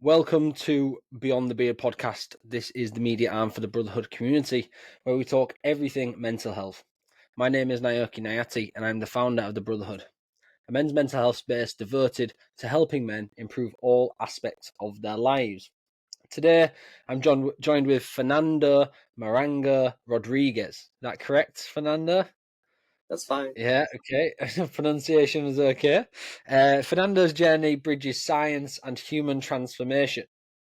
Welcome to Beyond the Beard podcast. This is the media arm for the Brotherhood community, where we talk everything mental health. My name is Naoki Nayati, and I'm the founder of the Brotherhood, a men's mental health space devoted to helping men improve all aspects of their lives. Today, I'm joined with Fernando Marengo Rodriguez. Is that correct, Fernando? That's fine. Yeah, okay. Pronunciation is okay. Fernando's journey bridges science and human transformation.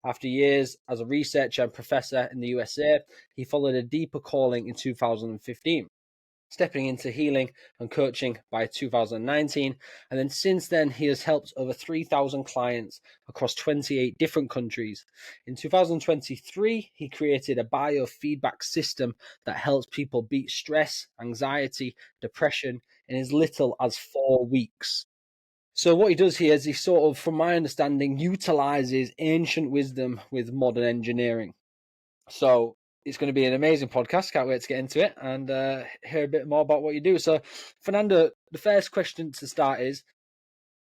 After years as a researcher and professor in the USA, he followed a deeper calling in 2015, stepping into healing and coaching by 2019. And then since then, he has helped over 3,000 clients across 28 different countries. In 2023, he created a biofeedback system that helps people beat stress, anxiety, depression in as little as 4 weeks. So what he does here is he sort of, from my understanding, utilizes ancient wisdom with modern engineering. So it's going to be an amazing podcast. Can't wait to get into it and hear a bit more about what you do. So, Fernando, the first question to start is,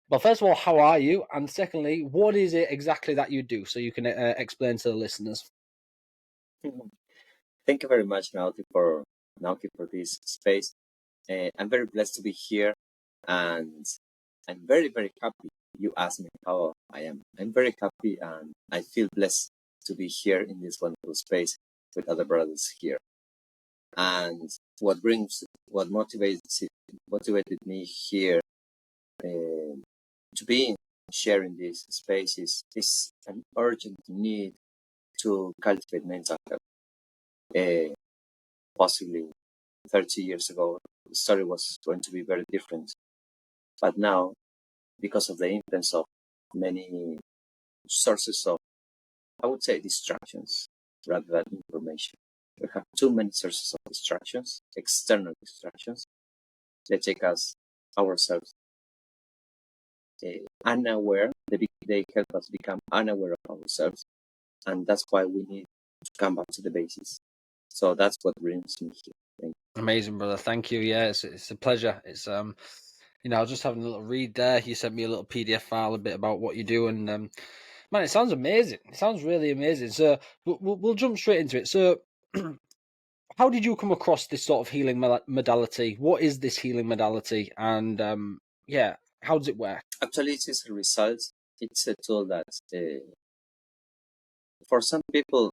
well, first of all, how are you? And secondly, what is it exactly that you do? So you can explain to the listeners. Thank you very much, Naoki, for this space. I'm very blessed to be here, and I'm very, very happy you asked me how I am. I'm very happy, and I feel blessed to be here in this wonderful space with other brothers here. And what motivated me here to be sharing this space is an urgent need to cultivate mental health. Possibly 30 years ago, the story was going to be very different. But now, because of the influence of many sources of, I would say, distractions rather than information, we have too many sources of distractions, external distractions, that take us ourselves unaware. They help us become unaware of ourselves, and that's why we need to come back to the basics. So that's what brings me here. Thank you. Amazing, brother. Thank you. Yeah, it's a pleasure. It's I was just having a little read there. You sent me a little PDF file, a bit about what you do, and man, it sounds amazing. It sounds really amazing. So we'll jump straight into it. So, how did you come across this sort of healing modality? What is this healing modality, and how does it work? Actually, it is a result. It's a tool that, for some people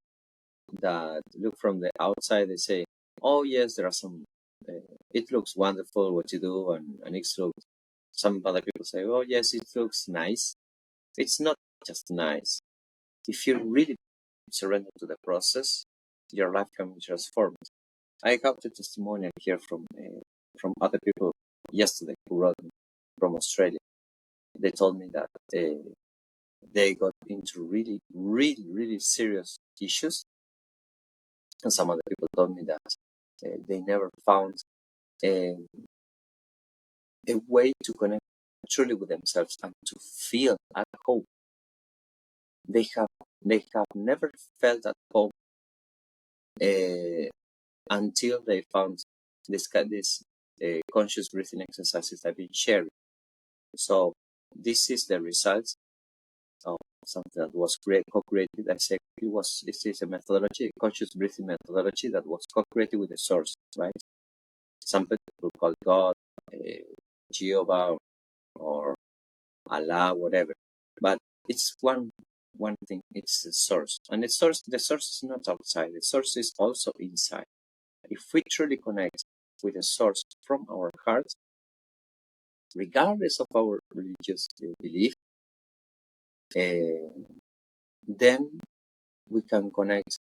that look from the outside, they say, "Oh yes, there are some. It looks wonderful what you do," and it looks. Some other people say, "Oh yes, it looks nice." It's not just nice. If you really surrender to the process, your life can be transformed. I got the testimonial here from other people yesterday who wrote me from Australia. They told me that they got into really, really, really serious issues, and some other people told me that they never found a way to connect truly with themselves and to feel at home. They have never felt at home until they found this conscious breathing exercises I've been sharing. So this is the result of something that was co-created. I say this is a methodology, a conscious breathing methodology that was co-created with the source, right? Some people call it God, Jehovah, or Allah, whatever. But it's one thing. It's the source, and the source is not outside. The source is also inside. If we truly connect with the source from our heart, regardless of our religious belief, then we can connect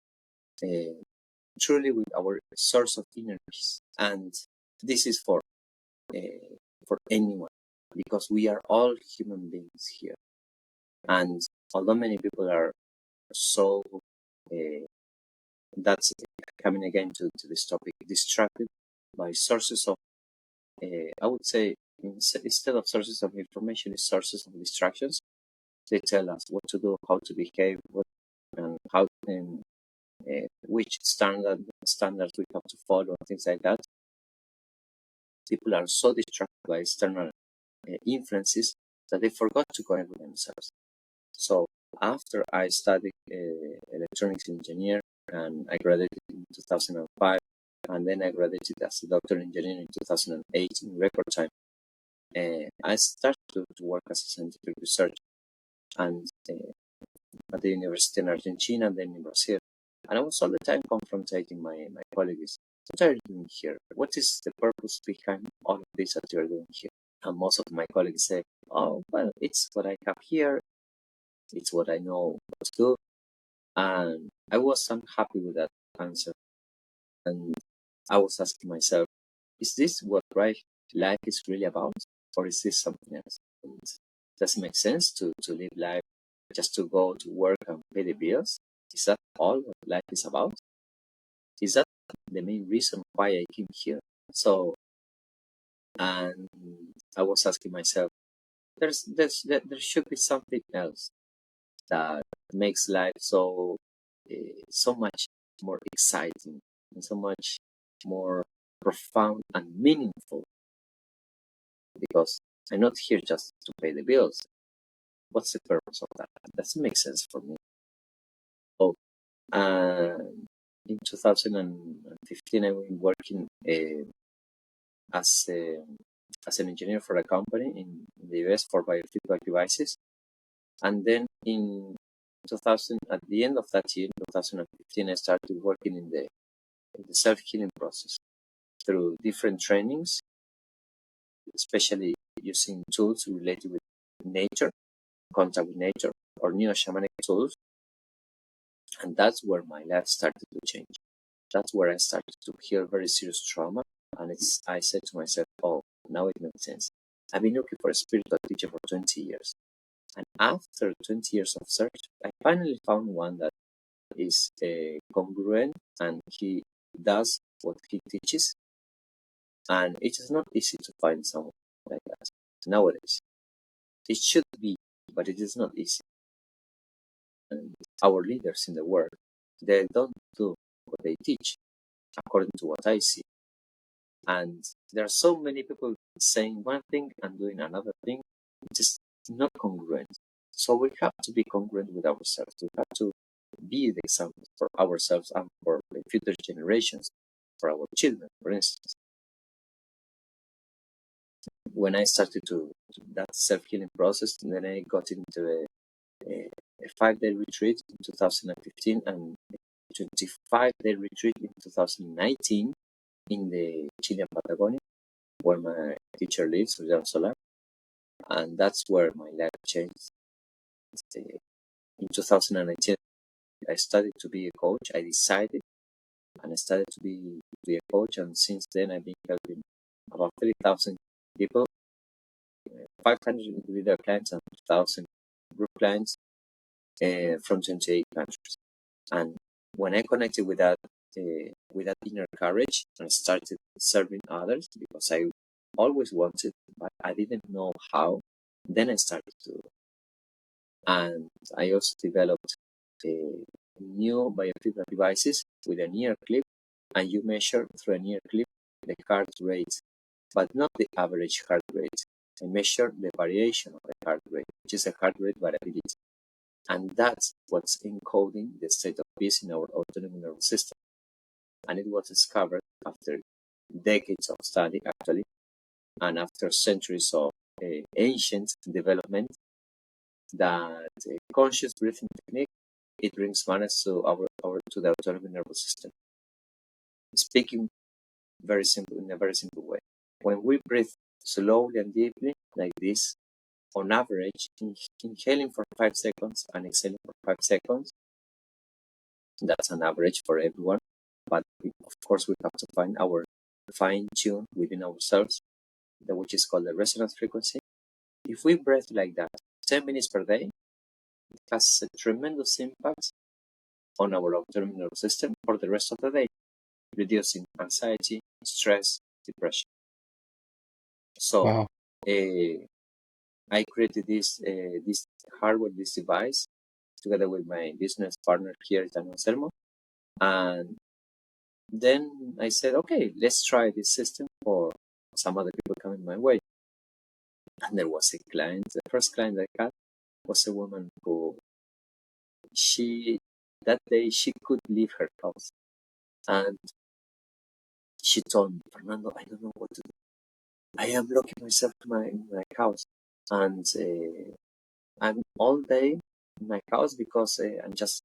truly with our source of inner peace. And this is for anyone, because we are all human beings here. And although many people are so, that's coming again to this topic, distracted by sources of, I would say, instead of sources of information, it's sources of distractions. They tell us what to do, how to behave, and how which standards we have to follow, and things like that. People are so distracted by external influences that they forgot to connect with themselves. So after I studied electronics engineer, and I graduated in 2005, and then I graduated as a doctor engineer in 2008 in record time. I started to work as a scientific researcher, and at the university in Argentina and then in Brazil. And I was all the time confronting my colleagues. What are you doing here? What is the purpose behind all of this that you're doing here? And most of my colleagues say, oh, well, it's what I have here. It's what I know what to do. And I was unhappy with that answer. And I was asking myself, is this what life is really about? Or is this something else? And does it make sense to live life just to go to work and pay the bills? Is that all what life is about? Is that the main reason why I came here? So, and I was asking myself, there should be something else that makes life so much more exciting and so much more profound and meaningful. Because I'm not here just to pay the bills. What's the purpose of that? That doesn't make sense for me. Oh, in 2015, I was working as an engineer for a company in the US for biofeedback devices. And then in 2000, at the end of that year, 2015, I started working in the self-healing process through different trainings, especially using tools related with nature, contact with nature, or neo-shamanic tools. And that's where my life started to change. That's where I started to heal very serious trauma. And I said to myself, oh, now it makes sense. I've been looking for a spiritual teacher for 20 years. And after 20 years of search, I finally found one that is congruent and he does what he teaches. And it is not easy to find someone like that nowadays. It should be, but it is not easy. And our leaders in the world, they don't do what they teach, according to what I see. And there are so many people saying one thing and doing another thing, which is not congruent. So we have to be congruent with ourselves. We have to be the example for ourselves and for the future generations, for our children, for instance. When I started to that self-healing process, and then I got into a 5-day retreat in 2015 and a 25-day retreat in 2019 in the Chilean Patagonia, where my teacher lives, Solar, and that's where my life changed. In 2019, I started to be a coach. I decided, and I started to be a coach, and since then I've been helping about 3,000 people, 500 individual clients, and 2,000 group clients from 28 countries. And when I connected with that inner courage and started serving others, because I always wanted, but I didn't know how, then I started to. And I also developed new biofeedback devices with an ear clip, and you measure through an ear clip the heart rate, but not the average heart rate. I measure the variation of the heart rate, which is a heart rate variability. And that's what's encoding the state of peace in our autonomic nervous system. And it was discovered after decades of study, actually, and after centuries of ancient development, that conscious breathing technique, it brings balance to to the autonomic nervous system. Speaking very simple, in a very simple way, when we breathe slowly and deeply like this, on average, inhaling for 5 seconds and exhaling for 5 seconds, that's an average for everyone, but of course we have to find our fine tune within ourselves, which is called the resonance frequency. If we breathe like that 10 minutes per day, it has a tremendous impact on our autonomic nervous system for the rest of the day, reducing anxiety, stress, depression. So Wow. I created this hardware, this device, together with my business partner here at Anselmo. And then I said, okay, let's try this system for some other people coming my way. And there was a client, the first client I had was a woman who that day she could leave her house, and she told me, Fernando, I don't know what to do. I am locking myself in my house, and I'm all day in my house because I'm just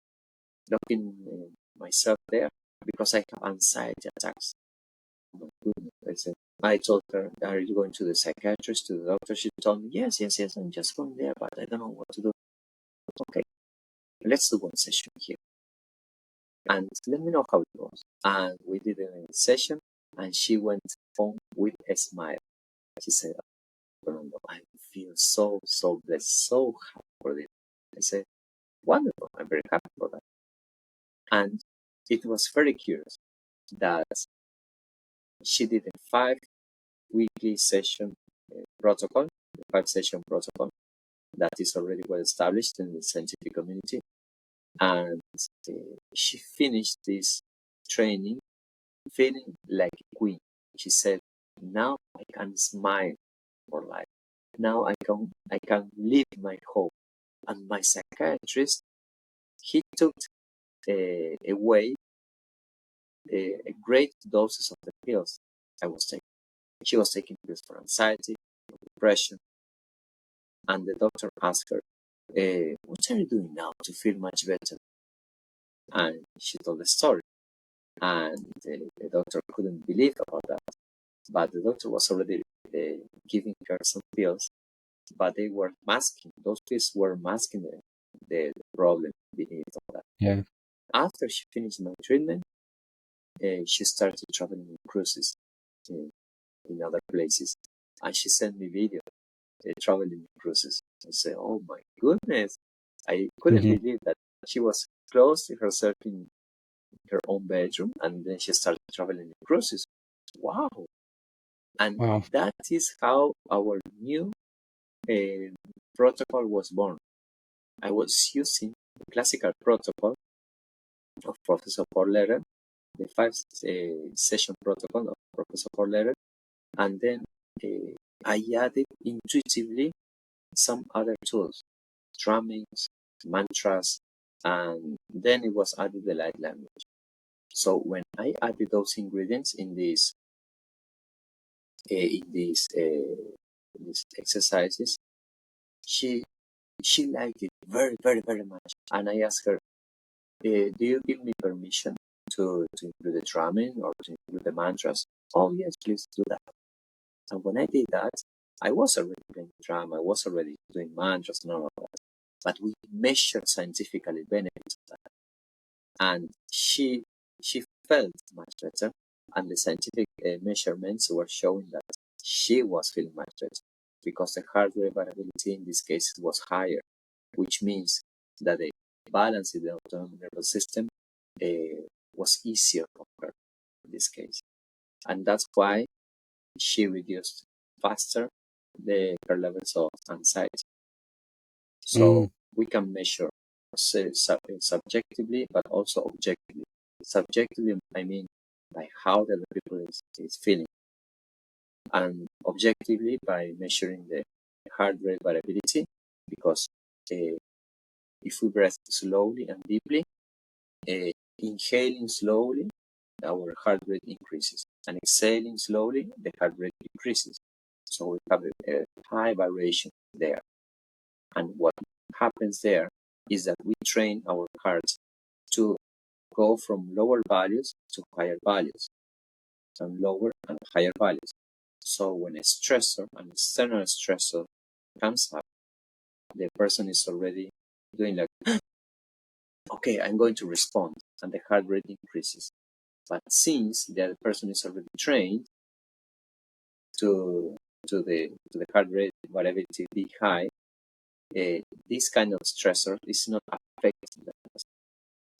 locking myself there because I have anxiety attacks. Oh my goodness. I told her, are you going to the psychiatrist, to the doctor? She told me, yes, I'm just going there, but I don't know what to do. Okay, let's do one session here. And let me know how it goes. And we did a session, and she went home with a smile. She said, Fernando, I feel so blessed, so happy for this. I said, wonderful, I'm very happy for that. And it was very curious that she did a 5-weekly session protocol, a 5-session protocol that is already well established in the scientific community. And she finished this training feeling like a queen. She said, now I can smile for life. Now I can live my hope. And my psychiatrist, he took away a great doses of the pills I was taking. She was taking pills for anxiety, for depression, and the doctor asked her, what are you doing now to feel much better? And she told the story. And the doctor couldn't believe about that. But the doctor was already giving her some pills, but they were masking, those pills were masking the problem beneath all that. Yeah. After she finished my treatment, she started traveling in cruises in other places. And she sent me video traveling in cruises. I said, oh my goodness. I couldn't believe that she was closing herself in her own bedroom, and then she started traveling in cruises. Wow. And that is how our new protocol was born. I was using the classical protocol of Professor Porlerer, the 5-session protocol of Professor Porlerer, and then I added intuitively some other tools, drummings, mantras, and then it was added the light language. So when I added those ingredients in these exercises, she liked it very, very, very much. And I asked her, do you give me permission to include the drumming or to include the mantras? Oh yes, please do that. And when I did that, I was already playing drum, I was already doing mantras and all of that. But we measured scientifically benefits of that. And she felt much better, and the scientific measurements were showing that she was feeling much better because the heart rate variability in this case was higher, which means that the balance in the autonomic nervous system was easier for her in this case. And that's why she reduced faster her levels of anxiety. So we can measure subjectively, but also objectively. Subjectively, I mean by how the other people is feeling, and objectively by measuring the heart rate variability, because if we breathe slowly and deeply, inhaling slowly, our heart rate increases, and exhaling slowly, the heart rate decreases. So we have a high variation there. And what happens there is that we train our hearts to go from lower values to higher values, and lower and higher values. So when a stressor, an external stressor comes up, the person is already doing like, okay, I'm going to respond, and the heart rate increases. But since the other person is already trained to the heart rate variability be high, this kind of stressor is not affecting that person.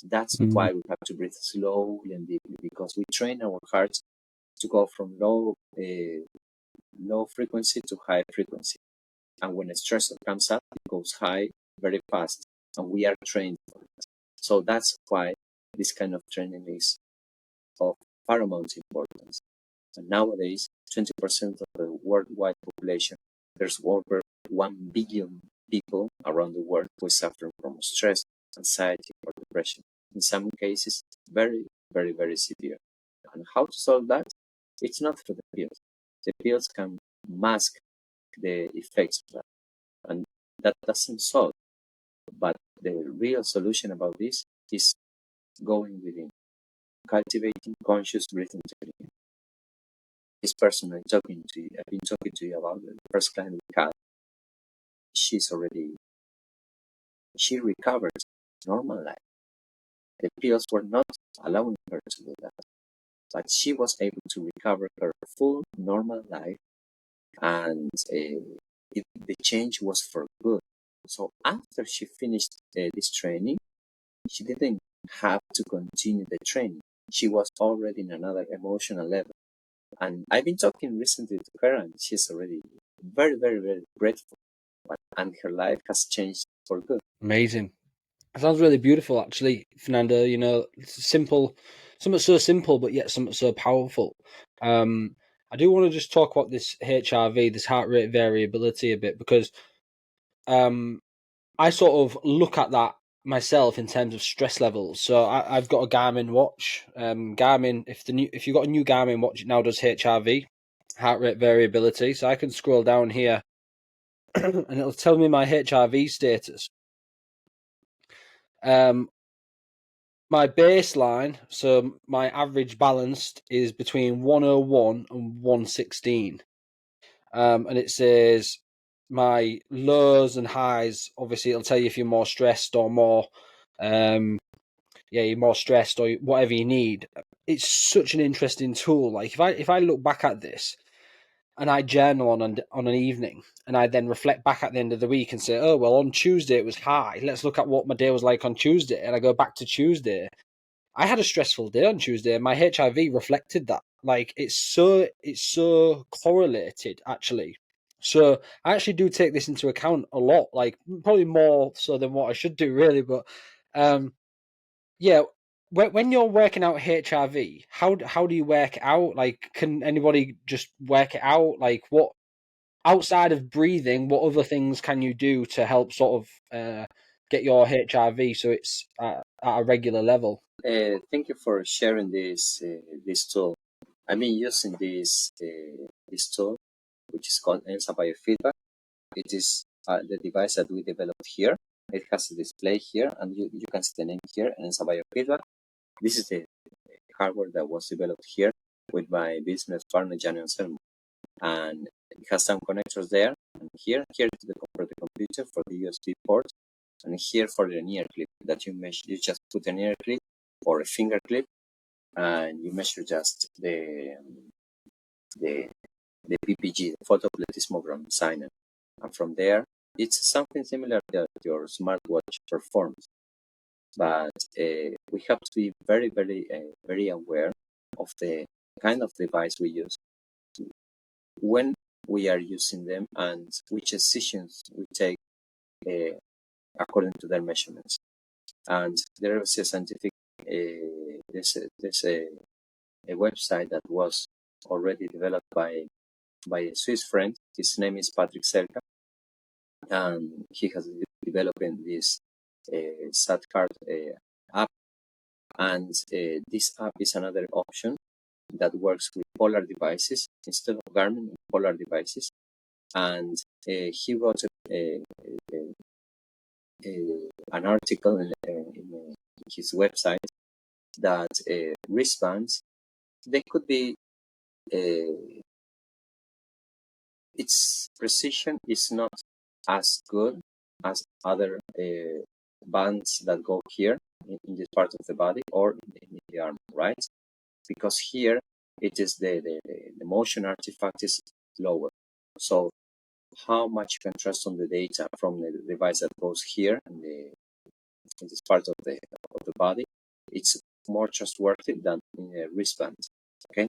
That's why we have to breathe slowly and deeply, because we train our hearts to go from low frequency to high frequency. And when a stressor comes up, it goes high very fast, and we are trained for it. So that's why this kind of training is of paramount importance. And nowadays, 20% of the worldwide population, there's over 1 billion people around the world who suffer from stress. anxiety or depression. In some cases, very, very, very severe. And how to solve that? It's not through the pills. The pills can mask the effects of that, and that doesn't solve. But the real solution about this is going within, cultivating conscious breathing technique. This person I've been talking to you about, the first client we had, she recovered normal life. The pills were not allowing her to do that, but she was able to recover her full normal life, and the change was for good. So after she finished this training, she didn't have to continue the training. She was already in another emotional level. And I've been talking recently to her, and she's already very, very, very grateful. And her life has changed for good. Amazing. It sounds really beautiful, actually, Fernando. You know, it's simple, something so simple, but yet something so powerful. I do want to just talk about this HRV, this heart rate variability, a bit, because I sort of look at that myself in terms of stress levels. So I've got a Garmin watch. Garmin, if you've got a new Garmin watch, it now does HRV, heart rate variability. So I can scroll down here, and it'll tell me my HRV status. My baseline, so my average balanced is between 101 and 116. And it says my lows and highs, obviously it'll tell you if you're more stressed or more, you're more stressed or whatever you need. It's such an interesting tool. Like if I look back at this and I journal on an evening, and I then reflect back at the end of the week and say, oh, well, on Tuesday it was high. Let's look at what my day was like on Tuesday. And I go back to Tuesday. I had a stressful day on Tuesday, and my HIV reflected that. Like it's so correlated, actually. So I actually do take this into account a lot, like probably more so than what I should do, really. But yeah, when you're working out HRV, how do you work it out? Like, can anybody just work it out? Like, what outside of breathing, what other things can you do to help sort of get your HRV so it's at a regular level? Thank you for sharing this tool. I've been using this tool, which is called ENSA Biofeedback. It is the device that we developed here. It has a display here, and you can see the name here, ENSA Biofeedback. This is the hardware that was developed here with my business partner, Gianni Anselmo. And it has some connectors there, and here for the computer for the USB port, and here for the ear clip that you measure. You just put an ear clip or a finger clip, and you measure just the PPG, the photoplethysmogram signer, and from there it's something similar that your smartwatch performs. But we have to be very, very, very aware of the kind of device we use, when we are using them, and which decisions we take according to their measurements. And there is a scientific, there's a website that was already developed by a Swiss friend. His name is Patrick Serka, and he has developed this SatCard app. And this app is another option that works with polar devices instead of Garmin, polar devices. And he wrote an article in his website that wristbands, they could be, its precision is not as good as other bands that go here in this part of the body or in the arm, right? Because here it is the motion artifact is lower. So how much you can trust on the data from the device that goes here in this part of the body, it's more trustworthy than in a wristband. Okay,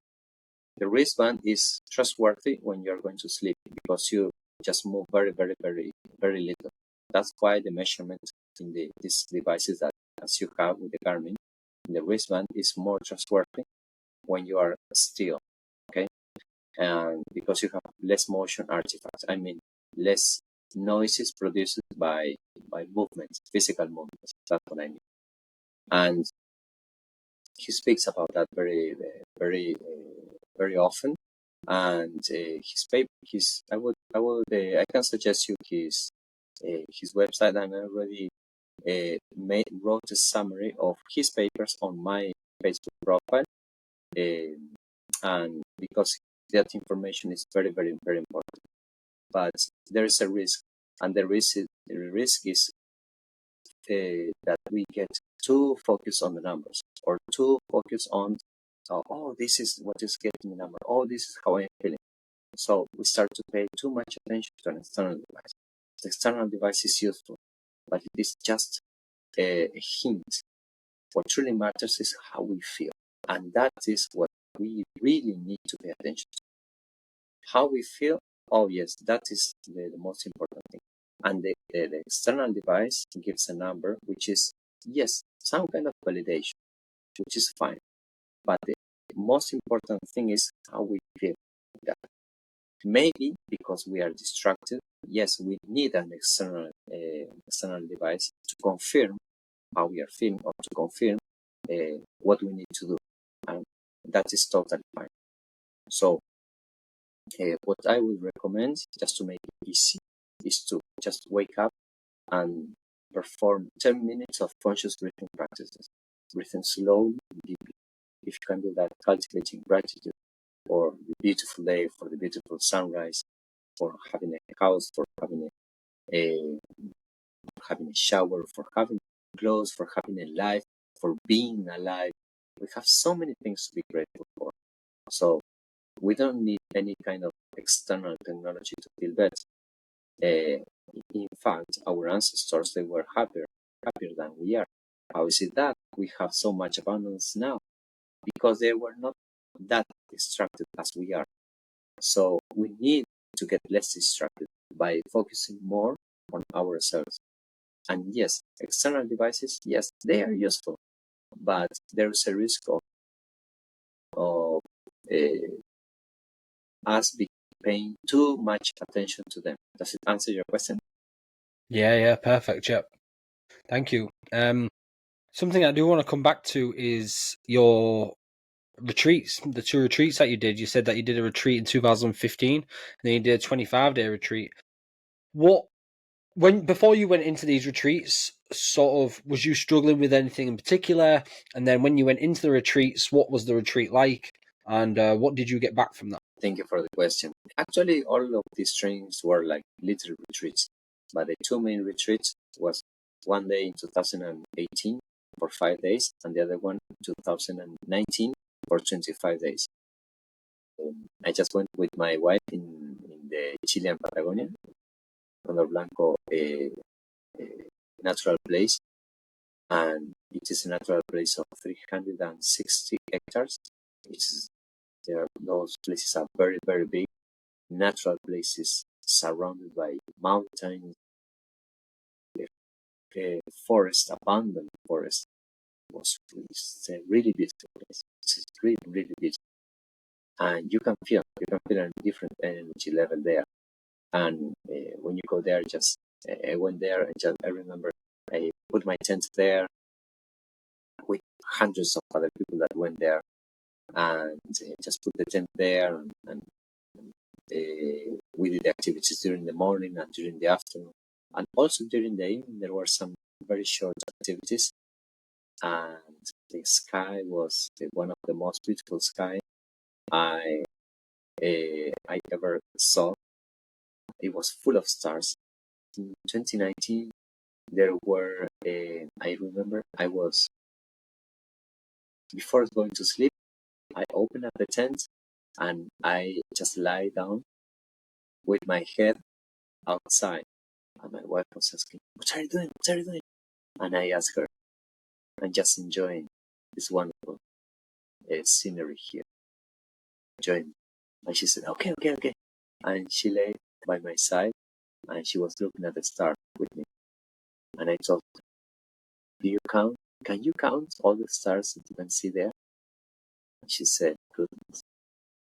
the wristband is trustworthy when you're going to sleep because you just move very, very, very, very little. That's why the measurement in these devices that as you have with the Garmin, in the wristband is more trustworthy when you are still. Okay, and because you have less motion artifacts, I mean less noises produced by movements, physical movements. That's what I mean. And he speaks about that very often. And I can suggest you his website, and I already wrote a summary of his papers on my Facebook profile, and because that information is very important. But there is a risk, and the risk is that we get too focused on the numbers, or too focused on, this is what is getting the number, this is how I'm feeling. So we start to pay too much attention to an external device. The external device is useful, but it is just a hint. What truly matters is how we feel, and that is what we really need to pay attention to. How we feel, yes, that is the most important thing. And the external device gives a number, which is, yes, some kind of validation, which is fine. But the most important thing is how we feel that. Maybe because we are distracted, yes, we need an external device to confirm how we are feeling, or to confirm what we need to do. And that is totally fine. So what I would recommend, just to make it easy, is to just wake up and perform 10 minutes of conscious breathing practices. Breathing slowly and deeply. If you can do that, cultivating gratitude for the beautiful day, for the beautiful sunrise, for having a house, for having a shower, for having clothes, for having a life, for being alive. We have so many things to be grateful for. So we don't need any kind of external technology to feel better. In fact, our ancestors, they were happier than we are. How is it that we have so much abundance now? Because they were not that distracted as we are. So we need to get less distracted by focusing more on ourselves. And yes, external devices, yes, they are useful, but there is a risk of us paying too much attention to them. Does it answer your question? Yeah, perfect. Yep. Thank you. Something I do want to come back to is your retreats, the 2 retreats that you did. You said that you did a retreat in 2015, and then you did a 25-day retreat. Before you went into these retreats, sort of, was you struggling with anything in particular? And then when you went into the retreats, what was the retreat like? And what did you get back from that? Thank you for the question. Actually, all of these trainings were like little retreats, but the 2 main retreats was one day in 2018 for 5 days, and the other one in 2019 for 25 days. I just went with my wife in the Chilean Patagonia, Condor Blanco, natural place, and it is a natural place of 360 hectares. Those places are very big, natural places surrounded by mountains, forest, abandoned forest. It's a really beautiful place. It's really beautiful, and you can feel a different energy level there. And when you go there, I went there, and I remember I put my tent there with hundreds of other people that went there, and just put the tent there, and we did the activities during the morning and during the afternoon, and also during the evening there were some very short activities, and the sky was one of the most beautiful sky I ever saw. It was full of stars. In 2019, there were, I remember, before going to sleep, I opened up the tent and I just lie down with my head outside. And my wife was asking, "What are you doing? What are you doing?" And I asked her, "I'm just enjoying this wonderful scenery here. Enjoying." And she said, "Okay." And she lay by my side and she was looking at the stars with me. And I told her, "Do you count? Can you count all the stars that you can see there?" And she said, "Goodness,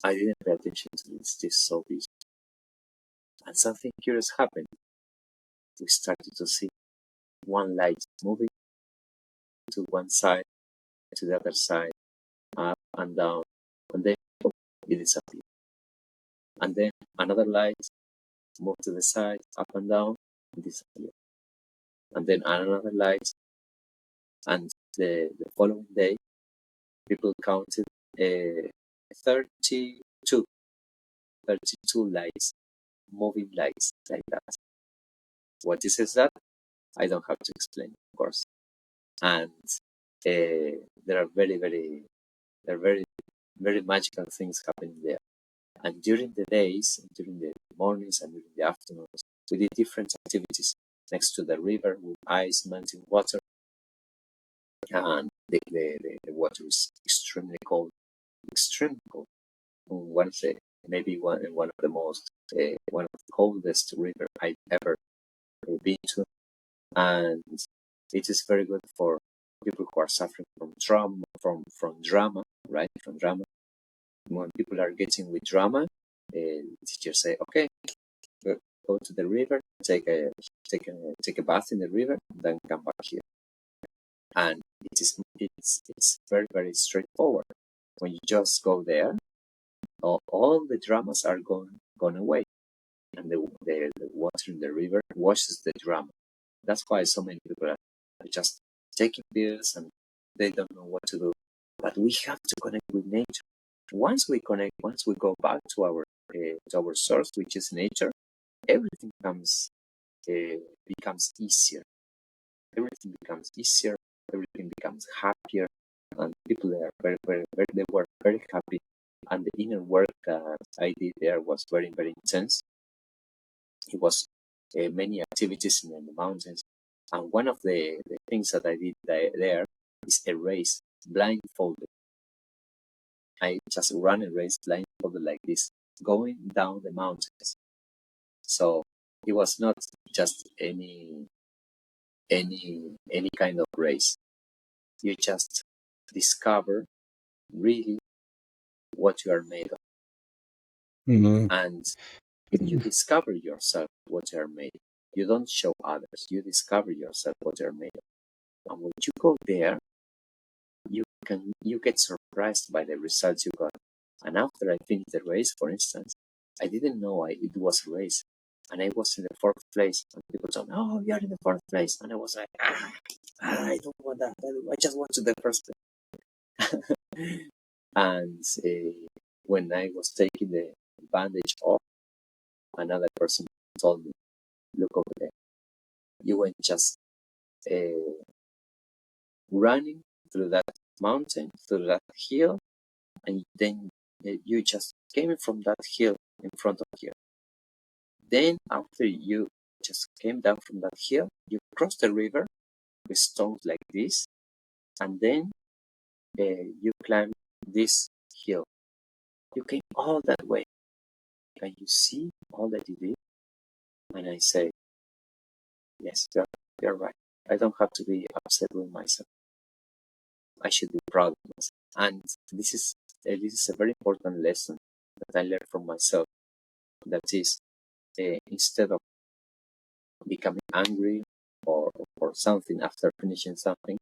I didn't pay attention to this. This is so beautiful." And something curious happened. we started to see one light moving to one side, to the other side, up and down, and then it disappeared. And then another light moved to the side, up and down, and disappeared. And then another light, and the following day, people counted 32 lights, moving lights like that. What is that? I don't have to explain, of course. And there are very magical things happening there. And during the days, during the mornings and during the afternoons, we did different activities next to the river with ice melting water. And the water is extremely cold. One of the maybe one of the most one of the coldest river I've ever been to, and it is very good for people who are suffering from trauma, from drama, right? From drama. When people are getting with drama, teachers say, "Okay, go to the river, take a bath in the river, then come back here." And it's very straightforward. When you just go there, all the dramas are gone away, and the water in the river washes the drama. That's why so many people are just taking pills and they don't know what to do. But we have to connect with nature. Once we connect, once we go back to our source, which is nature, everything becomes easier. Everything becomes easier. Everything becomes happier, and people are they were very happy. And the inner work that I did there was very intense. It was many activities in the mountains, and one of the things that I did there is a race blindfolded. I just ran a race blindfolded like this, going down the mountains. So it was not just any kind of race. You just discover really what you are made of. Mm-hmm. And you discover yourself what you are made of. You don't show others. You discover yourself what you are made of. And when you go there, you get surprised by the results you got. And after I finished the race, for instance, I didn't know it was a race. And I was in the 4th place. And people told me, "Oh, you're in the 4th place." And I was like, I don't want that. I just want to the 1st place. And when I was taking the bandage off, another person told me, "Look over there. You went just running through that mountain, through that hill, and then you just came from that hill in front of here. Then after you just came down from that hill, you crossed the river with stones like this, and then you climbed this hill. You came all that way. Can you see all that you did?" And I say, "Yes, you're right. I don't have to be upset with myself. I should be proud of myself." And this is a very important lesson that I learned from myself. That is, instead of becoming angry or something after finishing something,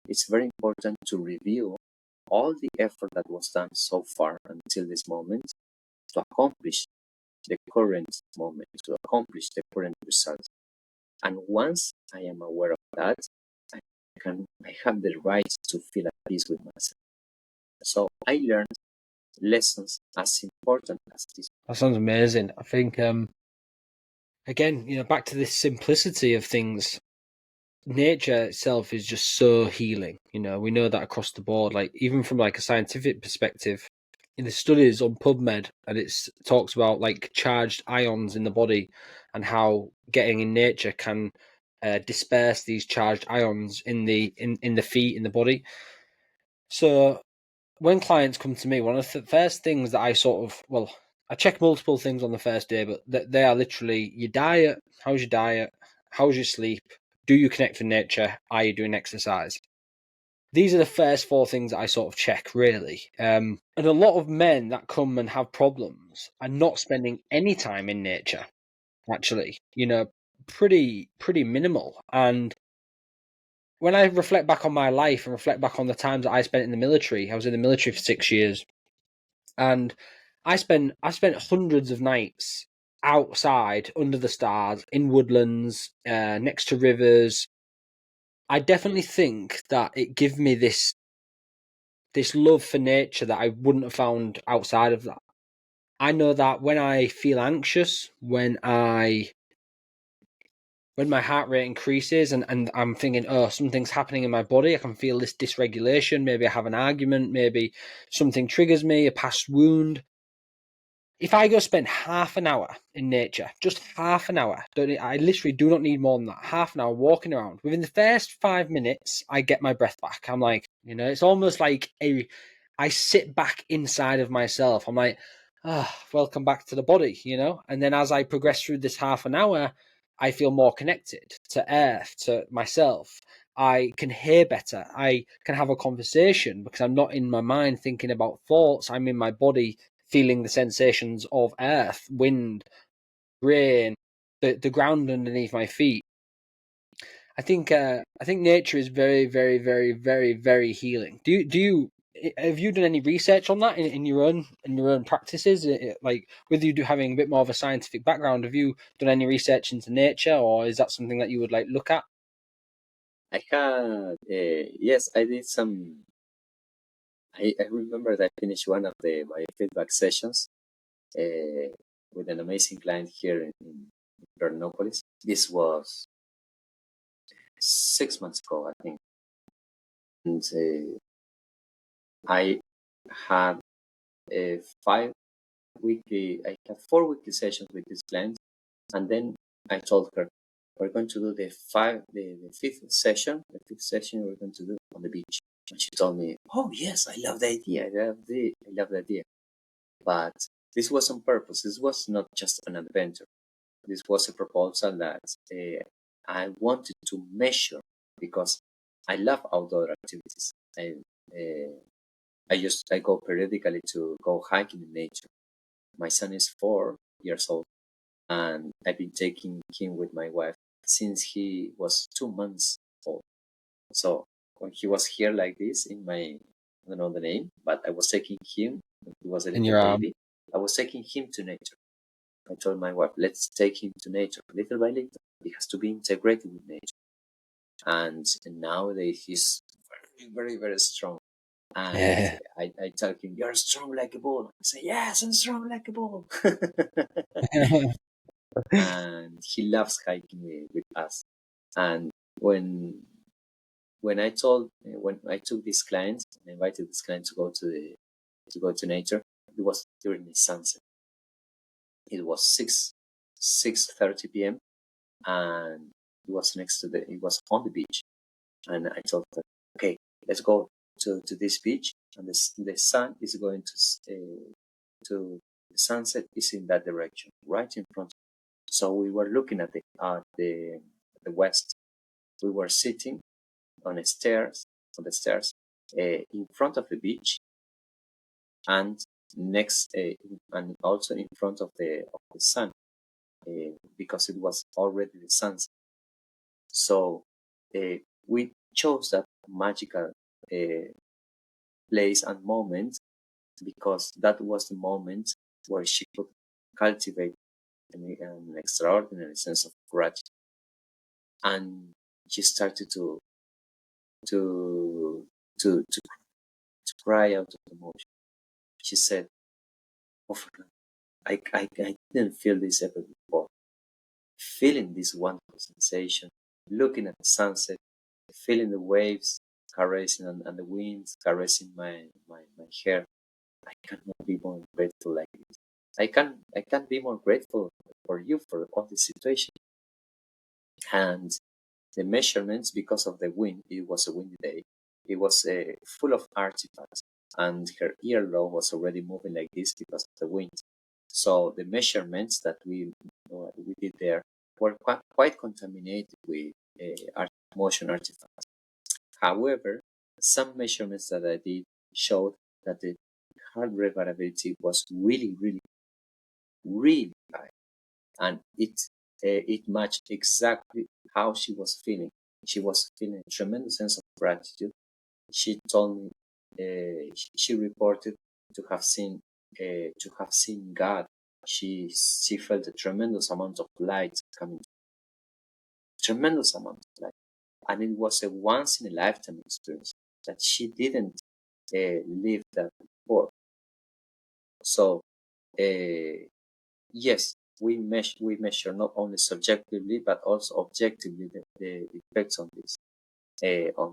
it's very important to review all the effort that was done so far until this moment to accomplish the current moment, to accomplish the current results. And once I am aware of that, I have the right to feel at peace with myself. So I learned lessons as important as this. That sounds amazing. I think, again, back to this simplicity of things. Nature itself is just so healing. We know that across the board. Like even from like a scientific perspective, in the studies on PubMed, and it talks about like charged ions in the body and how getting in nature can disperse these charged ions in the feet, in the body. So when clients come to me, one of the first things that I check multiple things on the first day, but they are literally your diet. How's your diet? How's your sleep? Do you connect with nature? Are you doing exercise? These are the first 4 things that I sort of check, really. And a lot of men that come and have problems are not spending any time in nature, actually. pretty minimal. And when I reflect back on my life and reflect back on the times that I spent in the military, I was in the military for 6 years, and I spent hundreds of nights outside under the stars in woodlands, next to rivers. I definitely think that it gave me this love for nature that I wouldn't have found outside of that. I know that when I feel anxious, when my heart rate increases and I'm thinking, oh, something's happening in my body, I can feel this dysregulation, maybe I have an argument, maybe something triggers me, a past wound. If I go spend half an hour in nature, just half an hour, I literally do not need more than that, half an hour walking around, within the first 5 minutes, I get my breath back. I'm like, it's almost like I sit back inside of myself. I'm like, welcome back to the body, And then as I progress through this half an hour, I feel more connected to earth, to myself. I can hear better. I can have a conversation because I'm not in my mind thinking about thoughts. I'm in my body feeling the sensations of earth, wind, rain, the ground underneath my feet. I think nature is very, very, very, very, very healing. Do you have you done any research on that in your own practices? Like with you having a bit more of a scientific background, have you done any research into nature, or is that something that you would like look at? I had, yes, I did some. I remember that I finished one of the biofeedback sessions with an amazing client here in Vernopolis. This was 6 months ago, I think. And I had I had 4 weekly sessions with this client. And then I told her, we're going to do the fifth session. The fifth session we're going to do on the beach. And she told me, oh yes, I love the idea. I love the idea. But this was on purpose. This was not just an adventure. This was a proposal that I wanted to measure because I love outdoor activities. I go periodically to go hiking in nature. My son is 4 years old, and I've been taking him with my wife since he was 2 months old. So when he was here like this in my, I don't know the name, but I was taking him when he was a In little your arm? baby. I was taking him to nature. I told my wife, let's take him to nature little by little. He has to be integrated with nature. And nowadays he's very, very, very strong. And Yeah. I tell him, you're strong like a bull. I say, yes, I'm strong like a bull. And he loves hiking with us. And when I took this client and invited this client to go to nature, it was during the sunset. It was 6:30 p.m. and it was on the beach. And I told her, okay, let's go to this beach, and the sun is going to the sunset is in that direction, right in front. So we were looking at the west. We were sitting on the stairs in front of the beach, and next and also in front of the sun, because it was already the sunset. So we chose that magical place and moment because that was the moment where she could cultivate an extraordinary sense of gratitude, and she started to to to, to cry out of emotion. She said, "Oh, Fernando, I didn't feel this ever before. Feeling this wonderful sensation, looking at the sunset, feeling the waves caressing and the winds caressing my hair. I cannot be more grateful like this. I can't be more grateful for you for all this situation." And the measurements, because of the wind, it was a windy day. It was full of artifacts, and her earlobe was already moving like this because of the wind. So the measurements that we did there were quite contaminated with motion artifacts. However, some measurements that I did showed that the heart rate variability was really, really, really high, and it it matched exactly how she was feeling. She was feeling a tremendous sense of gratitude. She told me she reported to have seen God. She felt a tremendous amount of light coming, tremendous amount of light, and it was a once in a lifetime experience that she didn't live that before. So yes, we measure not only subjectively but also objectively the effects on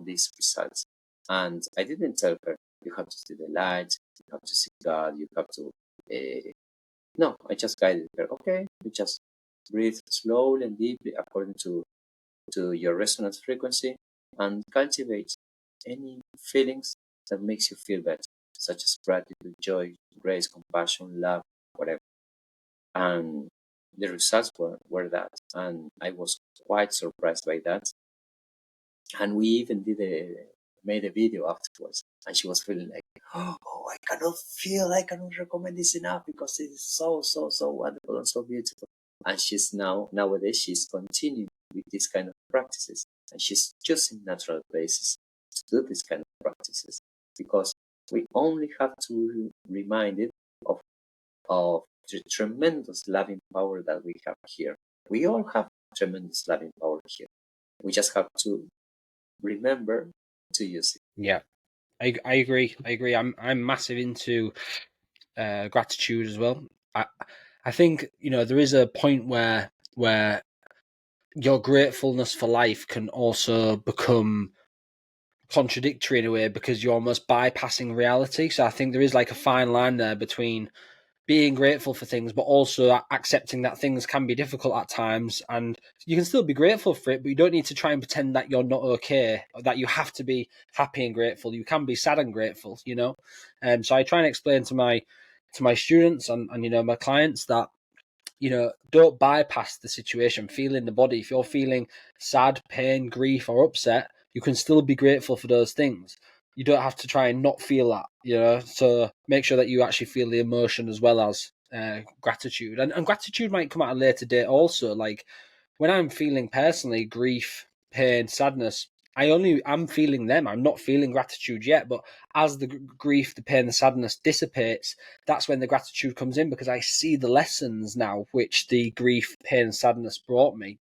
these results. And I didn't tell her you have to see the light, you have to see God, you have to. No, I just guided her. Okay, you just breathe slowly and deeply according to your resonance frequency, and cultivate any feelings that makes you feel better, such as gratitude, joy, grace, compassion, love, whatever. And the results were that, and I was quite surprised by that. And we even made a video afterwards, and she was feeling like, oh, I cannot recommend this enough because it is so wonderful and so beautiful. And nowadays she's continuing with this kind of practices, and she's choosing natural places to do this kind of practices, because we only have to be reminded of the tremendous loving power that we have here. We all have tremendous loving power here. We just have to remember to use it. Yeah, I agree. I'm massive into gratitude as well. I think there is a point where your gratefulness for life can also become contradictory in a way, because you're almost bypassing reality. So I think there is like a fine line there between being grateful for things, but also accepting that things can be difficult at times, and you can still be grateful for it, but you don't need to try and pretend that you're not okay, or that you have to be happy and grateful. You can be sad and grateful, so I try and explain to my students and my clients that don't bypass the situation. Feel in the body. If you're feeling sad, pain, grief, or upset, you can still be grateful for those things. You don't have to try and not feel that, so make sure that you actually feel the emotion as well as gratitude. And gratitude might come at a later date also. Like when I'm feeling personally grief, pain, sadness, I'm feeling them. I'm not feeling gratitude yet, but as the grief, the pain, the sadness dissipates, that's when the gratitude comes in, because I see the lessons now which the grief, pain, and sadness brought me.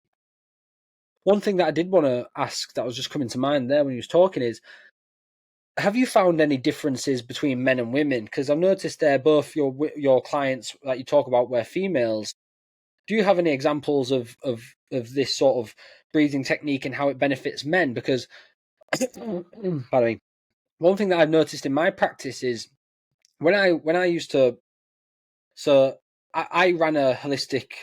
One thing that I did want to ask that was just coming to mind there when you was talking is, have you found any differences between men and women? Because I've noticed there both your clients that you talk about were females. Do you have any examples of this sort of breathing technique and how it benefits men? Because pardon me, one thing that I've noticed in my practice is when I used to, so I ran a holistic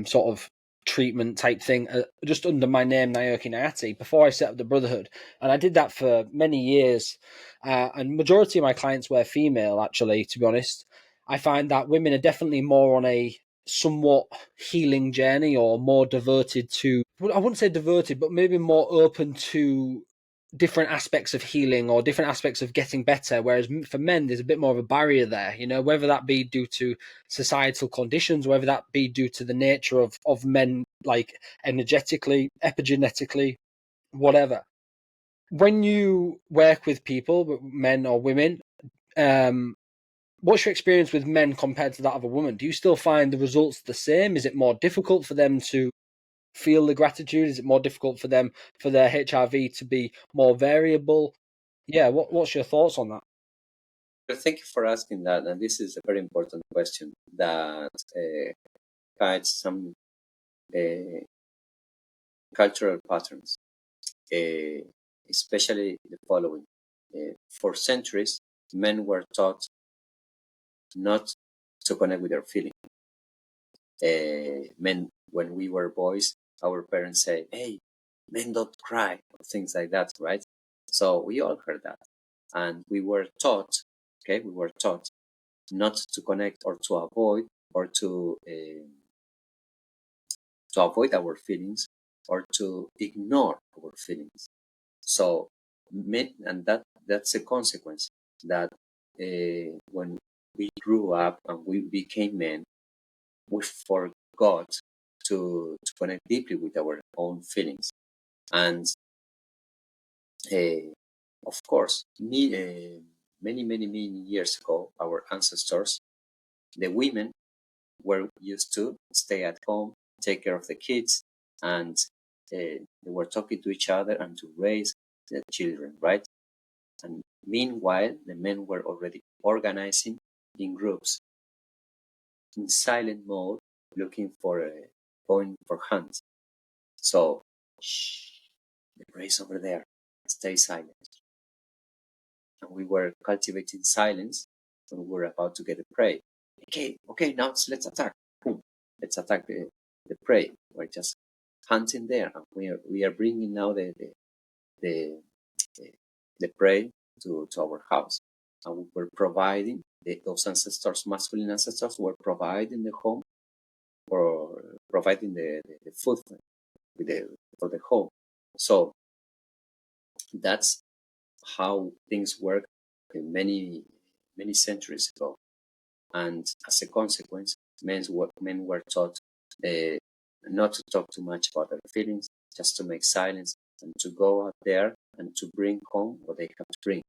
sort of treatment type thing just under my name, Naoki Nayati, before I set up the Brotherhood, and I did that for many years. And majority of my clients were female, actually. To be honest, I find that women are definitely more on a somewhat healing journey, or more devoted to, I wouldn't say devoted, but maybe more open to different aspects of healing or different aspects of getting better, whereas for men there's a bit more of a barrier there, whether that be due to societal conditions, whether that be due to the nature of men, like energetically, epigenetically, whatever. When you work with people, men or women, what's your experience with men compared to that of a woman? Do you still find the results the same? Is it more difficult for them to feel the gratitude? Is it more difficult for them, for their HRV to be more variable? Yeah, what's your thoughts on that? Well, thank you for asking that, and this is a very important question that guides some cultural patterns, especially the following. For centuries, men were taught not to connect with their feelings. Men, when we were boys, our parents say, "Hey, men don't cry," or things like that, right? So we all heard that, and we were taught, not to connect or to avoid or to avoid our feelings or to ignore our feelings. So, and that's a consequence that when we grew up and we became men, we forgot to connect deeply with our own feelings. And of course, many years ago, our ancestors, the women, were used to stay at home, take care of the kids, and they were talking to each other and to raise the children, right? And meanwhile, the men were already organizing in groups, in silent mode, looking for going for hunts. So, shh, the prey is over there. Stay silent. And we were cultivating silence when we were about to get a prey. Okay, now let's attack. Boom, let's attack the prey. We're just hunting there, and we are bringing now the, the prey to our house, and we were providing those ancestors, masculine ancestors, were providing the home or providing the food for the home. So that's how things work many centuries ago. And as a consequence, men were taught not to talk too much about their feelings, just to make silence and to go out there and to bring home what they have to bring.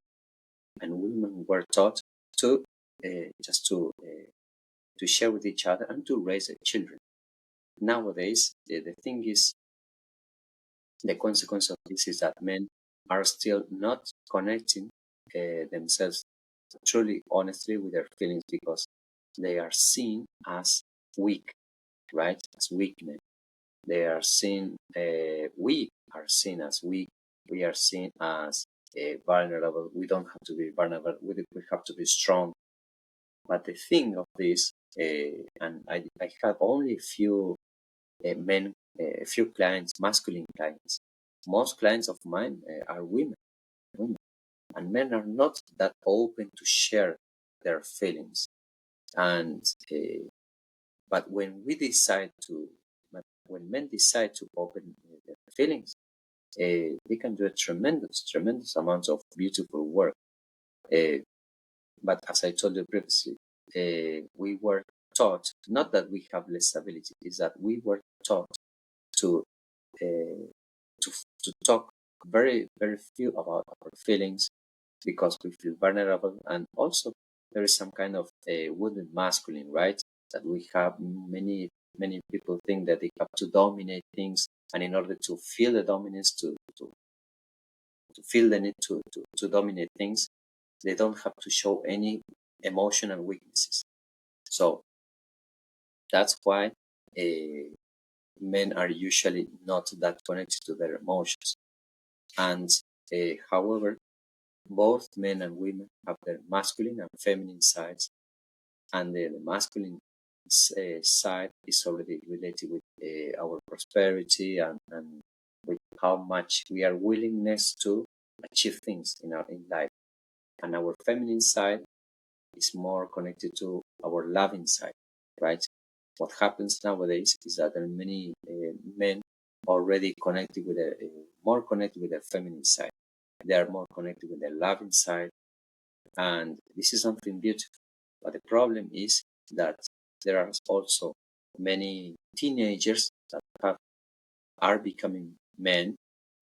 And women were taught to just to share with each other and to raise their children. Nowadays, the thing is, the consequence of this is that men are still not connecting themselves truly, honestly with their feelings because they are seen as weak, right? As weak men. They are seen, we are seen as weak. We are seen as vulnerable. We don't have to be vulnerable. We have to be strong. But the thing of this, and I have only a few men, a few clients, masculine clients. Most clients of mine are women, and men are not that open to share their feelings. And but when men decide to open their feelings, they can do a tremendous amount of beautiful work. But as I told you previously, we were taught, not that we have less ability, is that we were taught to uh, to talk very few about our feelings because we feel vulnerable, and also there is some kind of a wounded masculine, right? That we have many people think that they have to dominate things, and in order to feel the dominance, to feel the need to dominate things, they don't have to show any emotional weaknesses. So that's why men are usually not that connected to their emotions. And however, both men and women have their masculine and feminine sides, and the masculine side is already related with our prosperity and with how much we are willingness to achieve things in life. And our feminine side is more connected to our loving side, right? What happens nowadays is that there are many men already connected with more connected with their feminine side. They are more connected with their loving side, and this is something beautiful. But the problem is that there are also many teenagers that are becoming men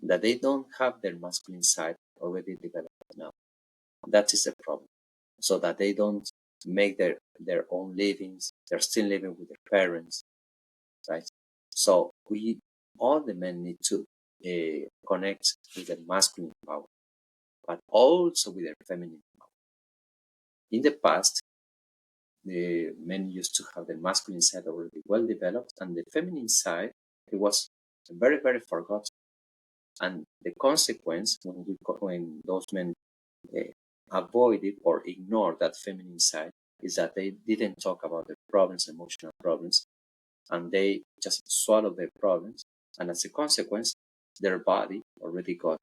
that they don't have their masculine side already developed now. That is the problem. So that they don't make their own livings. They're still living with their parents, right? So all the men need to connect with their masculine power, but also with their feminine power. In the past, the men used to have the masculine side already well developed, and the feminine side, it was very forgotten. And the consequence when those men avoided or ignored that feminine side is that they didn't talk about their problems, emotional problems, and they just swallowed their problems. And as a consequence, their body already got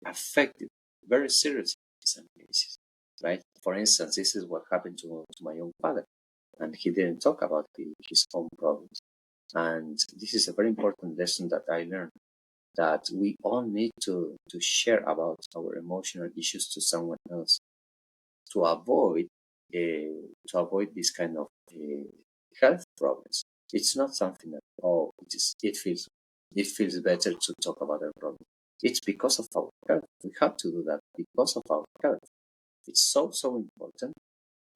affected very seriously in some cases, right? For instance, this is what happened to my own father, and he didn't talk about his own problems. And this is a very important lesson that I learned, that we all need to share about our emotional issues to someone else to avoid this kind of health problems. It's not something that, it feels better to talk about our problem. It's because of our health. We have to do that because of our health. It's so important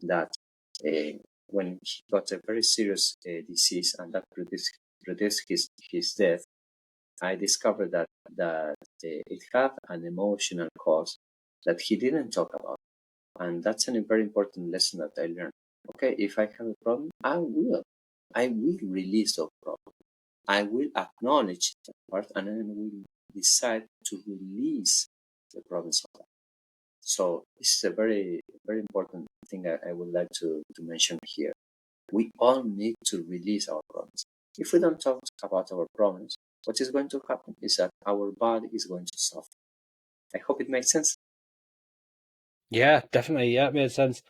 that when he got a very serious disease and that produced his death, I discovered that it had an emotional cause that he didn't talk about. And that's a very important lesson that I learned. Okay, if I have a problem, I will release the problem. I will acknowledge that part, and then will decide to release the problems of that. So this is a very, very important thing I would like to mention here. We all need to release our problems. If we don't talk about our problems, what is going to happen is that our body is going to suffer. I hope it makes sense. Yeah, definitely. Yeah, it made sense.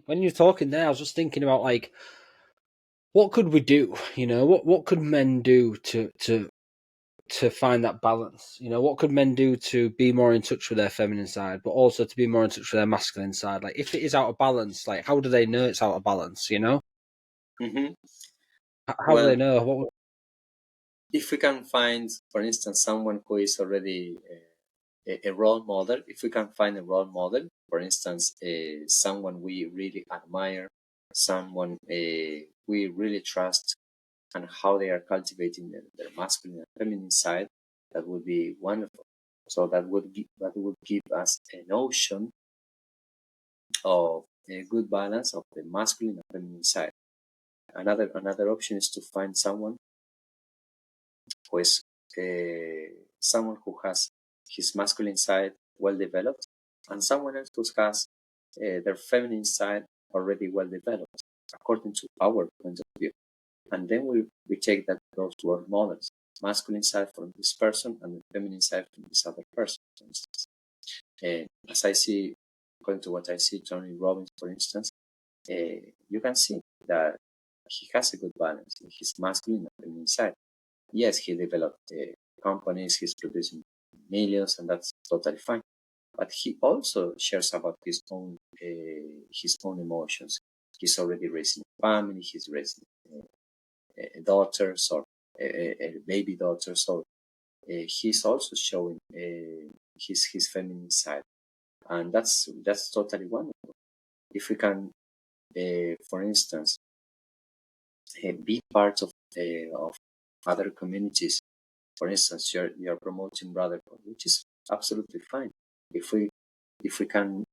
When you're talking there, I was just thinking about like, what could we do? You know, what could men do to find that balance? You know, what could men do to be more in touch with their feminine side, but also to be more in touch with their masculine side? Like, if it is out of balance, like, how do they know it's out of balance? You know, Mm-hmm. how do Well, they know? if we can find, for instance, someone who is already a role model, if we can find a role model, for instance, someone we really admire, someone we really trust, and how they are cultivating their masculine and feminine side, that would be wonderful. So that would give us a notion of a good balance of the masculine and feminine side. Another option is to find someone who is someone who has his masculine side well developed, and someone else who has their feminine side already well developed, according to our point of view. And then we take those role models, masculine side from this person and the feminine side from this other person, for instance. As I see, according to what I see, Tony Robbins, for instance, you can see that he has a good balance in his masculine and feminine side. Yes, he developed companies, he's producing millions, and that's totally fine. But he also shares about his own emotions. He's already raising a family. He's raising daughters or a baby daughter. So he's also showing his feminine side, and that's totally wonderful. If we can, for instance, be part of other communities. For instance, you're promoting brotherhood, which is absolutely fine. If we can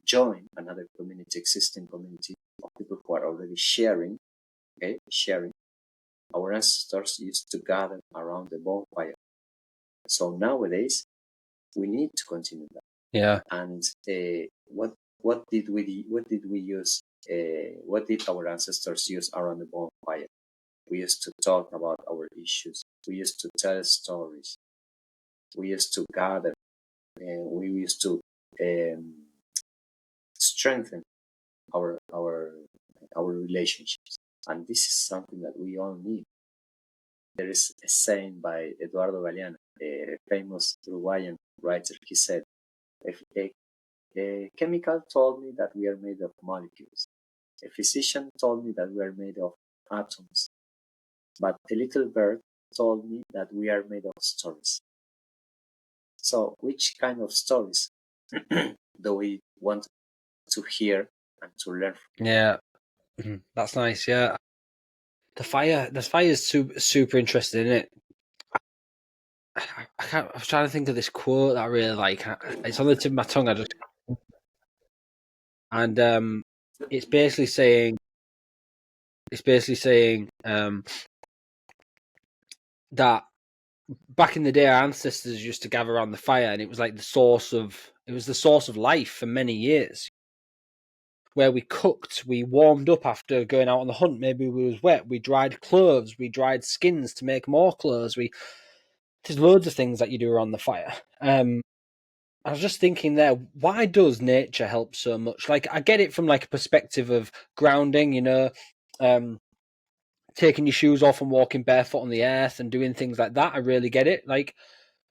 join another community, existing community of people who are already sharing. Our ancestors used to gather around the bonfire. So nowadays we need to continue that. Yeah. And what did we use? What did our ancestors use around the bonfire? We used to talk about our issues. We used to tell stories. We used to gather. We used to strengthen our relationships. And this is something that we all need. There is a saying by Eduardo Galeano, a famous Uruguayan writer. He said, if a chemical told me that we are made of molecules. A physician told me that we are made of atoms. But a little bird told me that we are made of stories. So which kind of stories do we want to hear and to learn from? Yeah, that's nice. Yeah, the fire is super interesting, isn't it? I was trying to think of this quote that I really like. It's on the tip of my tongue. It's basically saying that back in the day, our ancestors used to gather around the fire, and it was like the source of life for many years. Where we cooked, we warmed up after going out on the hunt. Maybe we was wet. We dried clothes. We dried skins to make more clothes. There's loads of things that you do around the fire. I was just thinking there, why does nature help so much? Like, I get it from like a perspective of grounding, you know, taking your shoes off and walking barefoot on the earth and doing things like that. I really get it. Like,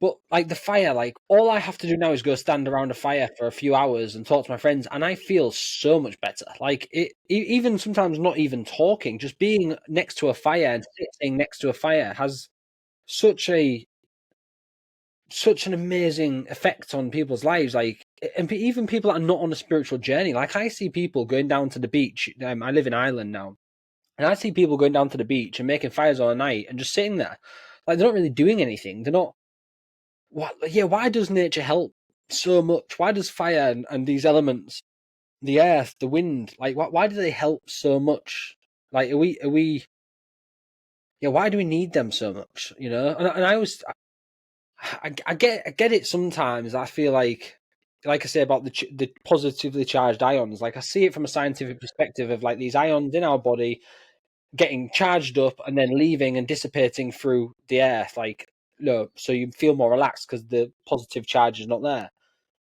But like the fire, like all I have to do now is go stand around a fire for a few hours and talk to my friends, and I feel so much better. Like even sometimes not even talking, just being next to a fire and sitting next to a fire has such an amazing effect on people's lives. Like, and even people that are not on a spiritual journey. Like I see people going down to the beach. I live in Ireland now, and I see people going down to the beach and making fires all night and just sitting there. Like they're not really doing anything. They're not. What? Yeah. Why does nature help so much? Why does fire and these elements, the earth, the wind, like why do they help so much? Like are we? Yeah. Why do we need them so much? You know. And I always I get it sometimes. I feel like I say about the positively charged ions. Like I see it from a scientific perspective of like these ions in our body getting charged up and then leaving and dissipating through the air. Like so you feel more relaxed because the positive charge is not there.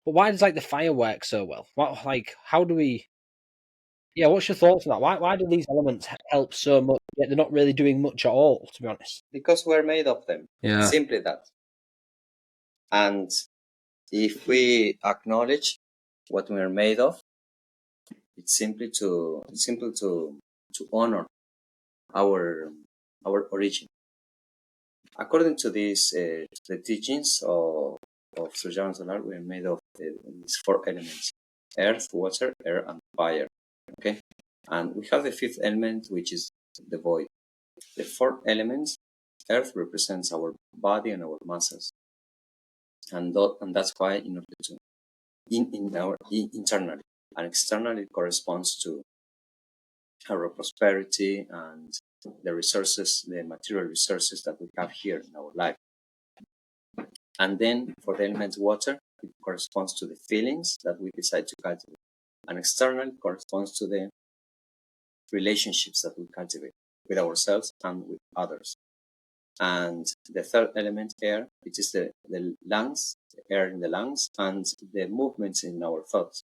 But why does like the fire work so well? What like how do we? Yeah, what's your thoughts on that? Why do these elements help so much yet they're not really doing much at all? To be honest. Because we're made of them. Yeah. Simply that. And if we acknowledge what we are made of, it's simple to honor our origin. According to these the teachings of Sujana Solar, we are made of these 4 elements: earth, water, air, and fire. Okay, and we have the 5th element, which is the void. The 4 elements, earth represents our body and our muscles, and that's why in order to internally and externally corresponds to our prosperity and the resources, the material resources that we have here in our life. And then for the element water, it corresponds to the feelings that we decide to cultivate. And externally corresponds to the relationships that we cultivate with ourselves and with others. And the 3rd element, air, it is the lungs, the air in the lungs, and the movements in our thoughts.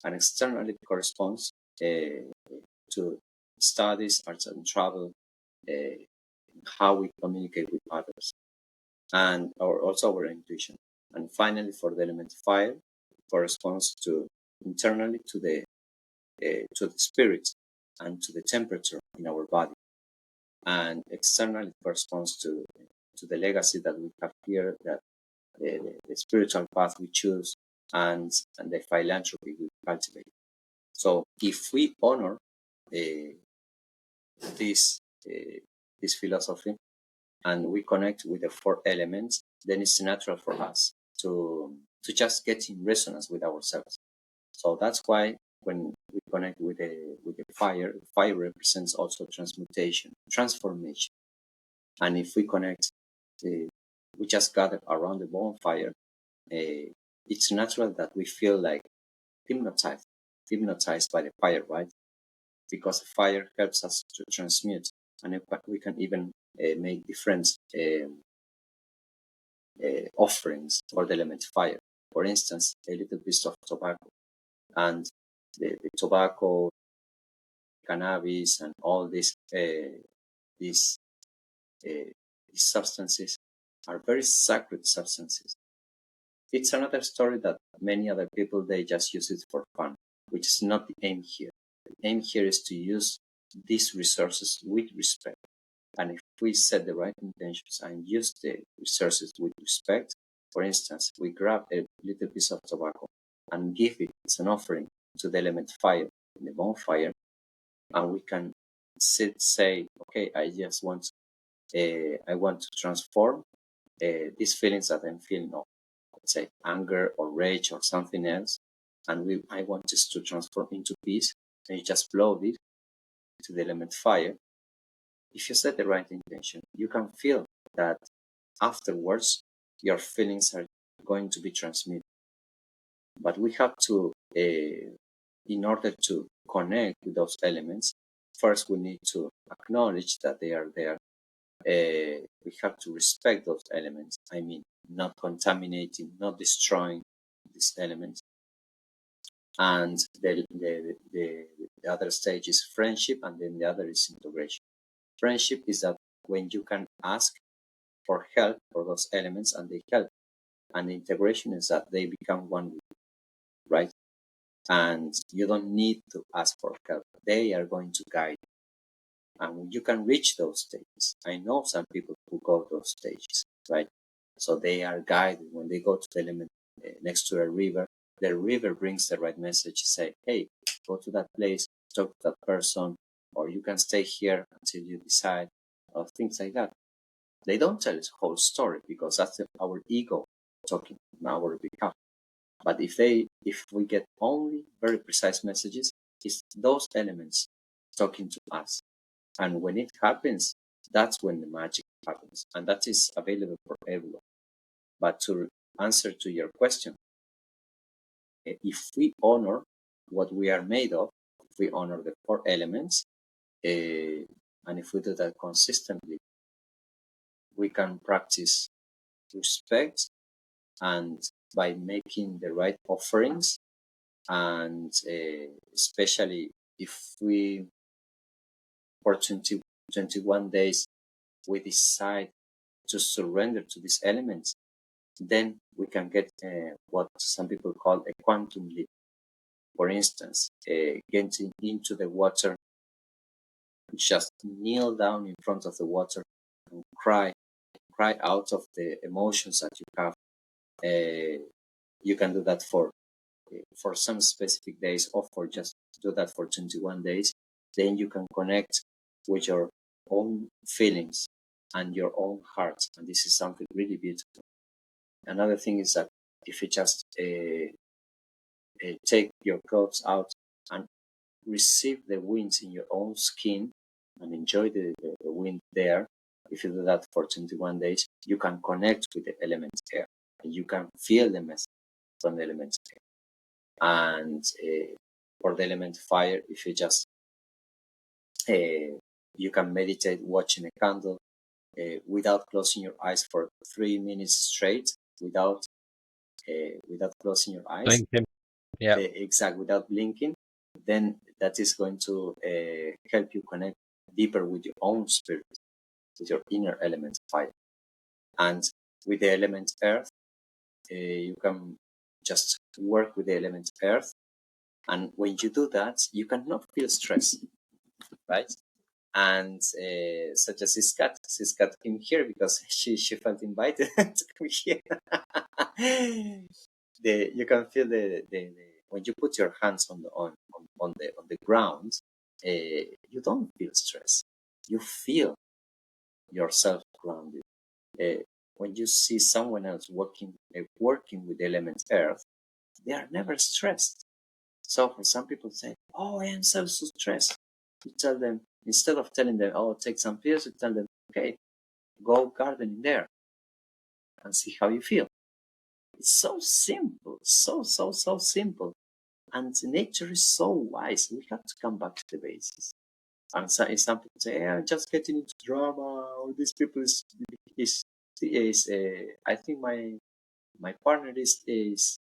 And externally corresponds to studies, arts and travel, how we communicate with others, and also our intuition. And finally, for the element fire, it corresponds to internally to the spirit and to the temperature in our body, and externally corresponds to the legacy that we have here, that the spiritual path we choose, and the philanthropy we cultivate. So if we honor this philosophy and we connect with the 4 elements, then it's natural for us to just get in resonance with ourselves. So that's why when we connect with the fire represents also transmutation, transformation. And if we connect, we just gather around the bonfire, it's natural that we feel like hypnotized by the fire, right? Because the fire helps us to transmute, and we can even make different offerings for the element fire. For instance, a little piece of tobacco, and the tobacco, cannabis, and all these substances are very sacred substances. It's another story that many other people, they just use it for fun, which is not the aim here. The aim here is to use these resources with respect. And if we set the right intentions and use the resources with respect, for instance, we grab a little piece of tobacco and give it as an offering to the element fire in the bonfire, and we can say, okay, I want to transform these feelings that I'm feeling of, let's say, anger or rage or something else, and I want this to transform into peace, and you just blow it to the element fire. If you set the right intention, you can feel that afterwards your feelings are going to be transmitted. But we have to, in order to connect with those elements, first we need to acknowledge that they are there. We have to respect those elements. I mean, not contaminating, not destroying these elements. And the other stage is friendship, and then the other is integration. Friendship is that when you can ask for help for those elements and they help. And integration is that they become one with you, right? And you don't need to ask for help. They are going to guide you. And you can reach those stages. I know some people who go those stages, right? So they are guided when they go to the element next to a river. The river brings the right message. Say, hey, go to that place, talk to that person, or you can stay here until you decide, or things like that. They don't tell us the whole story because that's our ego talking on our behalf. But if we get only very precise messages, it's those elements talking to us. And when it happens, that's when the magic happens. And that is available for everyone. But to answer to your question, if we honor what we are made of, if we honor the four elements, and if we do that consistently, we can practice respect, and by making the right offerings, and especially if we, for 21 days, we decide to surrender to these elements, then we can get what some people call a quantum leap. For instance, getting into the water, just kneel down in front of the water and cry out of the emotions that you have. You can do that for some specific days, or for just do that for 21 days. Then you can connect with your own feelings and your own heart. And this is something really beautiful. Another thing is that if you just take your clothes out and receive the winds in your own skin and enjoy the wind there, if you do that for 21 days, you can connect with the element air. And you can feel the message from the element air. And for the element fire, if you just you can meditate watching a candle without closing your eyes for 3 minutes straight, without closing your eyes. Blinking. Yeah. Exactly, without blinking. Then that is going to help you connect deeper with your own spirit, with your inner element fire. And with the element earth, you can just work with the element earth. And when you do that, you cannot feel stress, right? And such as Siskat came here because she felt invited to come here. You can feel the when you put your hands on the ground, you don't feel stress. You feel yourself grounded. When you see someone else working with the element earth, they are never stressed. So for some people say, "Oh, I am so stressed," you tell them, instead of telling them, "Oh, take some pills," you tell them, "Okay, go gardening there and see how you feel." It's so simple, so simple. And nature is so wise. We have to come back to the basics. And some people say, I'm just getting into drama, or these people is I think my partner is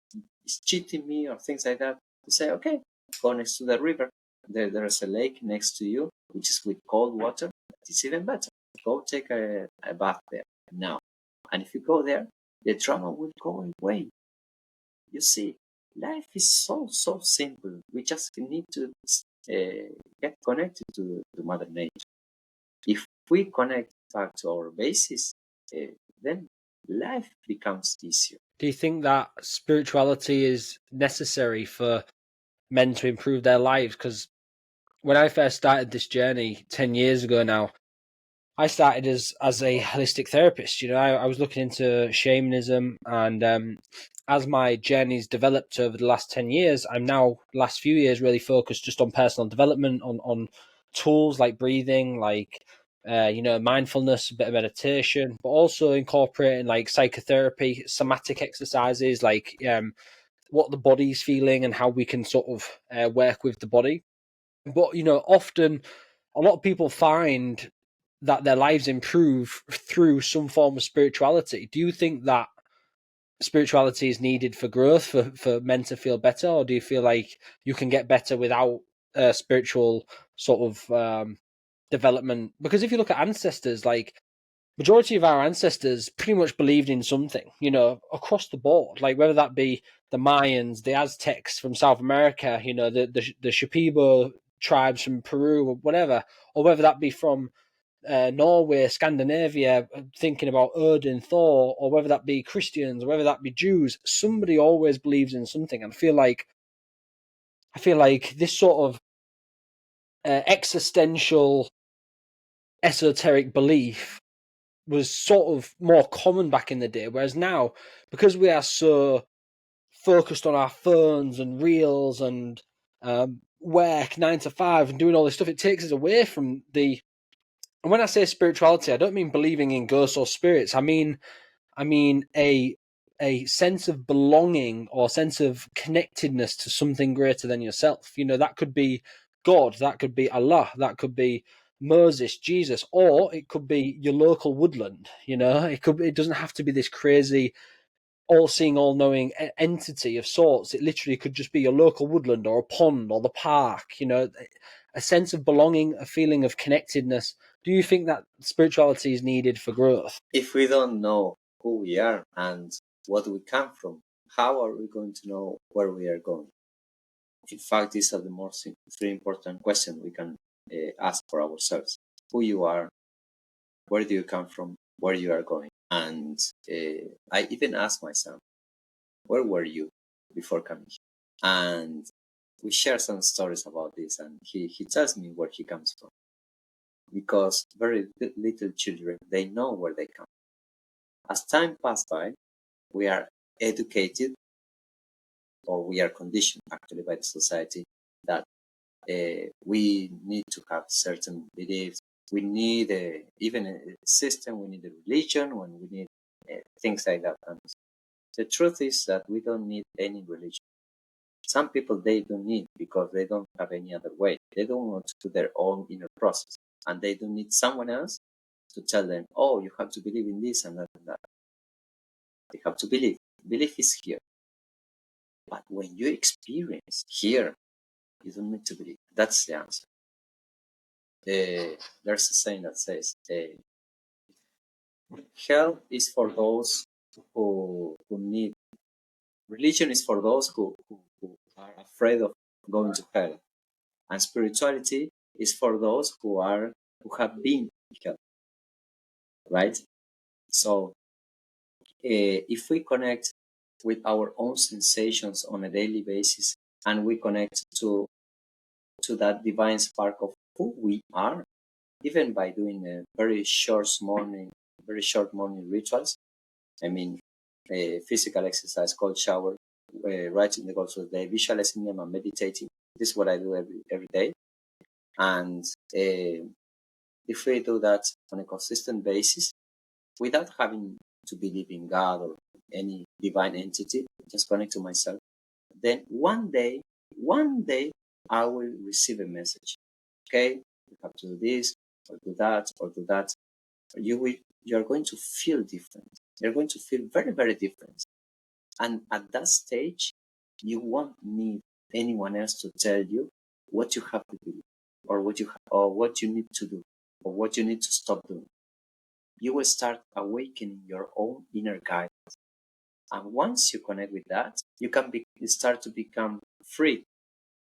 cheating me, or things like that. You say, okay, go next to the river. There's a lake next to you, which is with cold water. It's even better. Go take a bath there now. And if you go there, the drama will go away. You see, life is so simple. We just need to get connected to Mother Nature. If we connect back to our basis, then life becomes easier. Do you think that spirituality is necessary for men to improve their lives? Because when I first started this journey 10 years ago now, I started as a holistic therapist. You know, I was looking into shamanism, and as my journey's developed over the last 10 years, I'm now, last few years, really focused just on personal development, on tools like breathing, like, mindfulness, a bit of meditation, but also incorporating like psychotherapy, somatic exercises, like what the body's feeling and how we can sort of work with the body. But, often a lot of people find that their lives improve through some form of spirituality. Do you think that spirituality is needed for growth, for men to feel better, or do you feel like you can get better without spiritual sort of development? Because if you look at ancestors, like majority of our ancestors pretty much believed in something, across the board. Like whether that be the Mayans, the Aztecs from South America, the Shipibo tribes from Peru or whatever, or whether that be from Norway, Scandinavia, thinking about Odin, Thor, or whether that be Christians, or whether that be Jews. Somebody always believes in something, and I feel like this sort of existential, esoteric belief was sort of more common back in the day, whereas now, because we are so focused on our phones and reels and work 9 to 5 and doing all this stuff, it takes us away from the. And when I say spirituality, I don't mean believing in ghosts or spirits. I mean a sense of belonging or sense of connectedness to something greater than yourself. That could be God, that could be Allah, that could be Moses, Jesus, or it could be your local woodland. It doesn't have to be this crazy all-seeing, all-knowing entity of sorts. It literally could just be your local woodland or a pond or the park. A sense of belonging, a feeling of connectedness. Do you think that spirituality is needed for growth? If we don't know who we are and what we come from, how are we going to know where we are going? In fact, these are the most three important questions we can ask for ourselves: who you are, where do you come from, where you are going. And I even asked myself, where were you before coming here? And we share some stories about this, and he tells me where he comes from, because very little children, they know where they come. As time passes by, we are educated, or we are conditioned actually by the society, that we need to have certain beliefs. We need even a system, we need a religion, when we need things like that. And the truth is that we don't need any religion. Some people, they don't need, because they don't have any other way. They don't want to do their own inner process, and they don't need someone else to tell them, oh, you have to believe in this and that and that. They have to believe. Belief is here. But when you experience here, you don't need to believe. That's the answer. There's a saying that says, hell is for those who need. Religion is for those who are afraid of going to hell. And spirituality is for those who have been in hell. Right? So if we connect with our own sensations on a daily basis, and we connect to that divine spark of who we are, even by doing a very short morning rituals. I mean, physical exercise, cold shower, writing the goals of the day, visualizing them, and meditating. This is what I do every day. And if we do that on a consistent basis, without having to believe in God or any divine entity, just connect to myself, then one day, I will receive a message. Okay, you have to do this, or do that, or do that. You are going to feel different. You're going to feel very, very different. And at that stage, you won't need anyone else to tell you what you have to do, or what you need to do, or what you need to stop doing. You will start awakening your own inner guidance. And once you connect with that, you start to become free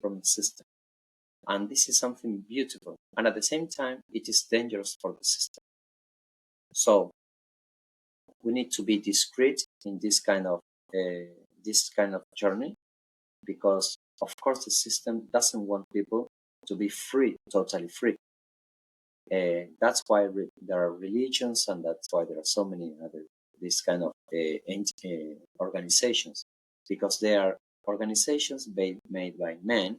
from the system. And this is something beautiful. And at the same time, it is dangerous for the system. So we need to be discreet in this kind of journey, because of course the system doesn't want people to be free, totally free. That's why there are religions, and that's why there are so many other this kind of organizations, because they are organizations made by men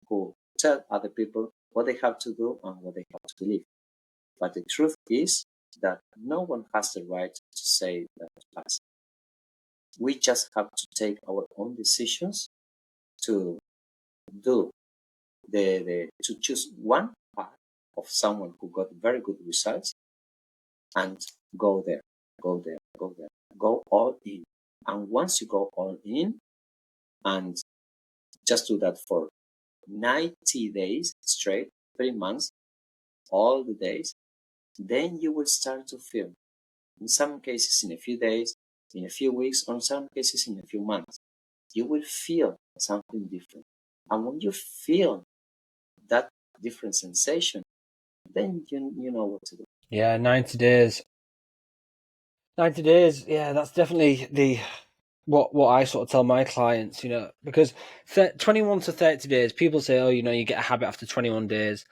who tell other people what they have to do and what they have to believe. But the truth is that no one has the right to say that to us. We just have to take our own decisions to do to choose one path of someone who got very good results, and go there, go all in. And once you go all in, and just do that for 90 days straight, 3 months, all the days, then you will start to feel, in some cases in a few days, in a few weeks, or in some cases in a few months, you will feel something different. And when you feel that different sensation, then you know what to do. Yeah, 90 days. 90 days, yeah, that's definitely the what I sort of tell my clients, because 21 to 30 days, people say, oh, you get a habit after 21 days.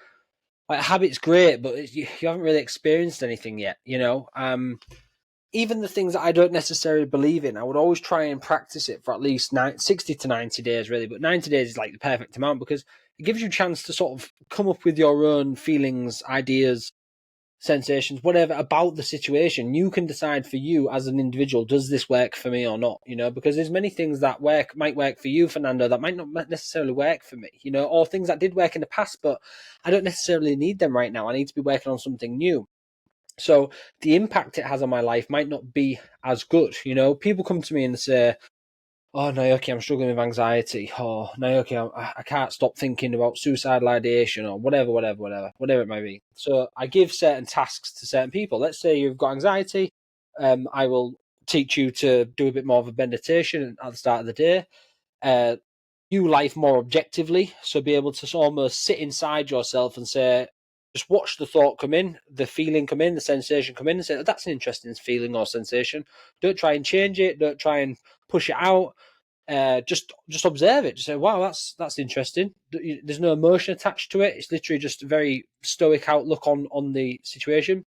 Like, a habit's great, but you haven't really experienced anything yet, even the things that I don't necessarily believe in, I would always try and practice it for at least 60 to 90 days, really. But 90 days is like the perfect amount because it gives you a chance to sort of come up with your own feelings, ideas, sensations, whatever about the situation. You can decide for you as an individual, does this work for me or not? Because there's many things that might work for you, Fernando, that might not necessarily work for me, or things that did work in the past, but I don't necessarily need them right now. I need to be working on something new. So the impact it has on my life might not be as good. People come to me and say, oh, Naoki, I'm struggling with anxiety. Or Naoki, I can't stop thinking about suicidal ideation or whatever it may be. So I give certain tasks to certain people. Let's say you've got anxiety. I will teach you to do a bit more of a meditation at the start of the day. View life more objectively. So be able to almost sit inside yourself and say, just watch the thought come in, the feeling come in, the sensation come in, and say, oh, that's an interesting feeling or sensation. Don't try and change it. Don't try and push it out. Just observe it. Just say, wow, that's interesting. There's no emotion attached to it. It's literally just a very stoic outlook on the situation.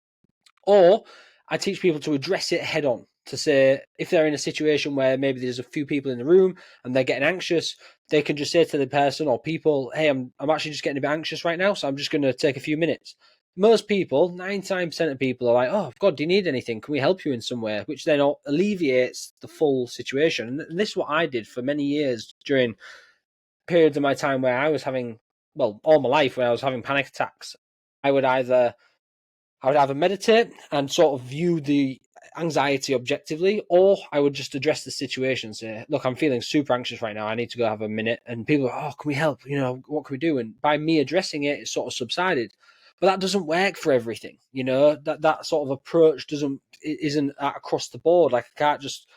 Or I teach people to address it head on, to say, if they're in a situation where maybe there's a few people in the room and they're getting anxious, they can just say to the person or people, hey, I'm actually just getting a bit anxious right now, so I'm just going to take a few minutes. Most people, 99% of people, are like, oh, God, do you need anything? Can we help you in some way? Which then alleviates the full situation. And this is what I did for many years during periods of my time where I was having, well, all my life, where I was having panic attacks. I would either meditate and sort of view the anxiety objectively, or I would just address the situation and say, look, I'm feeling super anxious right now. I need to go have a minute. And people are, oh, can we help? What can we do? And by me addressing it, it sort of subsided. But that doesn't work for everything. That sort of approach isn't across the board. Like, I can't just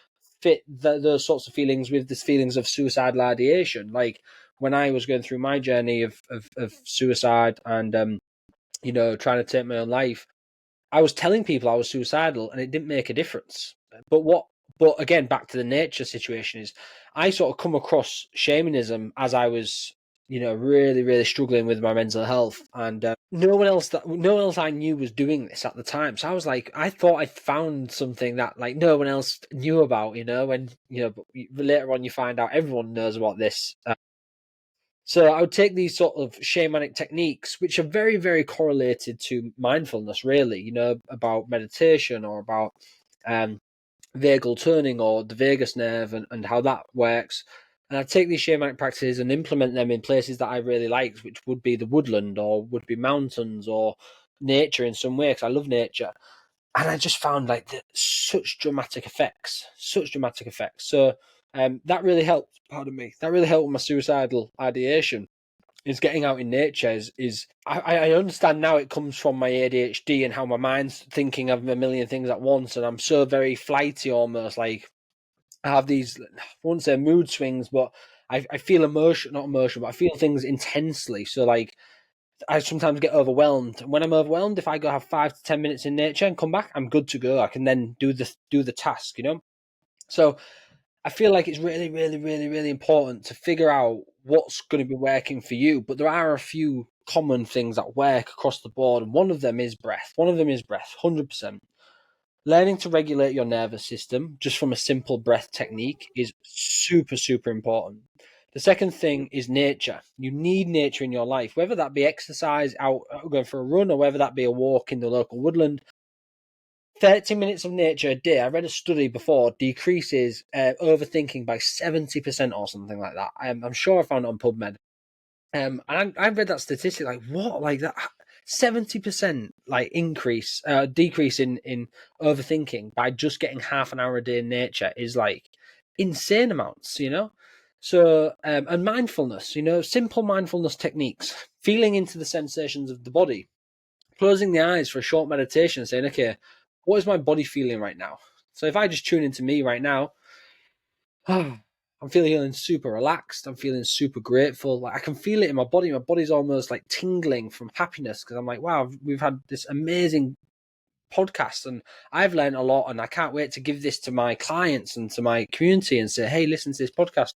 fit those sorts of feelings with the feelings of suicidal ideation. Like, when I was going through my journey of suicide and trying to take my own life, I was telling people I was suicidal and it didn't make a difference. But again, back to the nature situation, is I sort of come across shamanism as I was, really, really struggling with my mental health, and no one else I knew was doing this at the time. So I was like, I thought I found something that like no one else knew about, and but later on you find out everyone knows about this. So I would take these sort of shamanic techniques, which are very, very correlated to mindfulness, really, about meditation or about vagal turning or the vagus nerve and how that works. And I'd take these shamanic practices and implement them in places that I really liked, which would be the woodland or would be mountains or nature in some way, because I love nature. And I just found like such dramatic effects. So that really helped. Pardon me. That really helped with my suicidal ideation. Is getting out in nature is I understand now it comes from my ADHD and how my mind's thinking of a million things at once, and I'm so very flighty almost. Like, I have these, I wouldn't say mood swings, but I feel not emotion, but I feel things intensely. So like, I sometimes get overwhelmed. When I'm overwhelmed, if I go have 5 to 10 minutes in nature and come back, I'm good to go. I can then do the task. So I feel like it's really, really, really, really important to figure out what's going to be working for you. But there are a few common things that work across the board, and one of them is breath. 100%. Learning to regulate your nervous system just from a simple breath technique is super, super important. The second thing is nature. You need nature in your life, whether that be exercise, out going for a run, or whether that be a walk in the local woodland. 30 minutes of nature a day, I read a study before, decreases overthinking by 70% or something like that. I'm sure I found it on PubMed. And I read that statistic, like, what? Like, that 70% like decrease in overthinking by just getting half an hour a day in nature is like insane amounts. So, and mindfulness, simple mindfulness techniques, feeling into the sensations of the body, closing the eyes for a short meditation, saying, okay, what is my body feeling right now? So if I just tune into me right now, I'm feeling super relaxed. I'm feeling super grateful. Like I can feel it in my body. My body's almost like tingling from happiness because I'm like, wow, we've had this amazing podcast and I've learned a lot and I can't wait to give this to my clients and to my community and say, hey, listen to this podcast.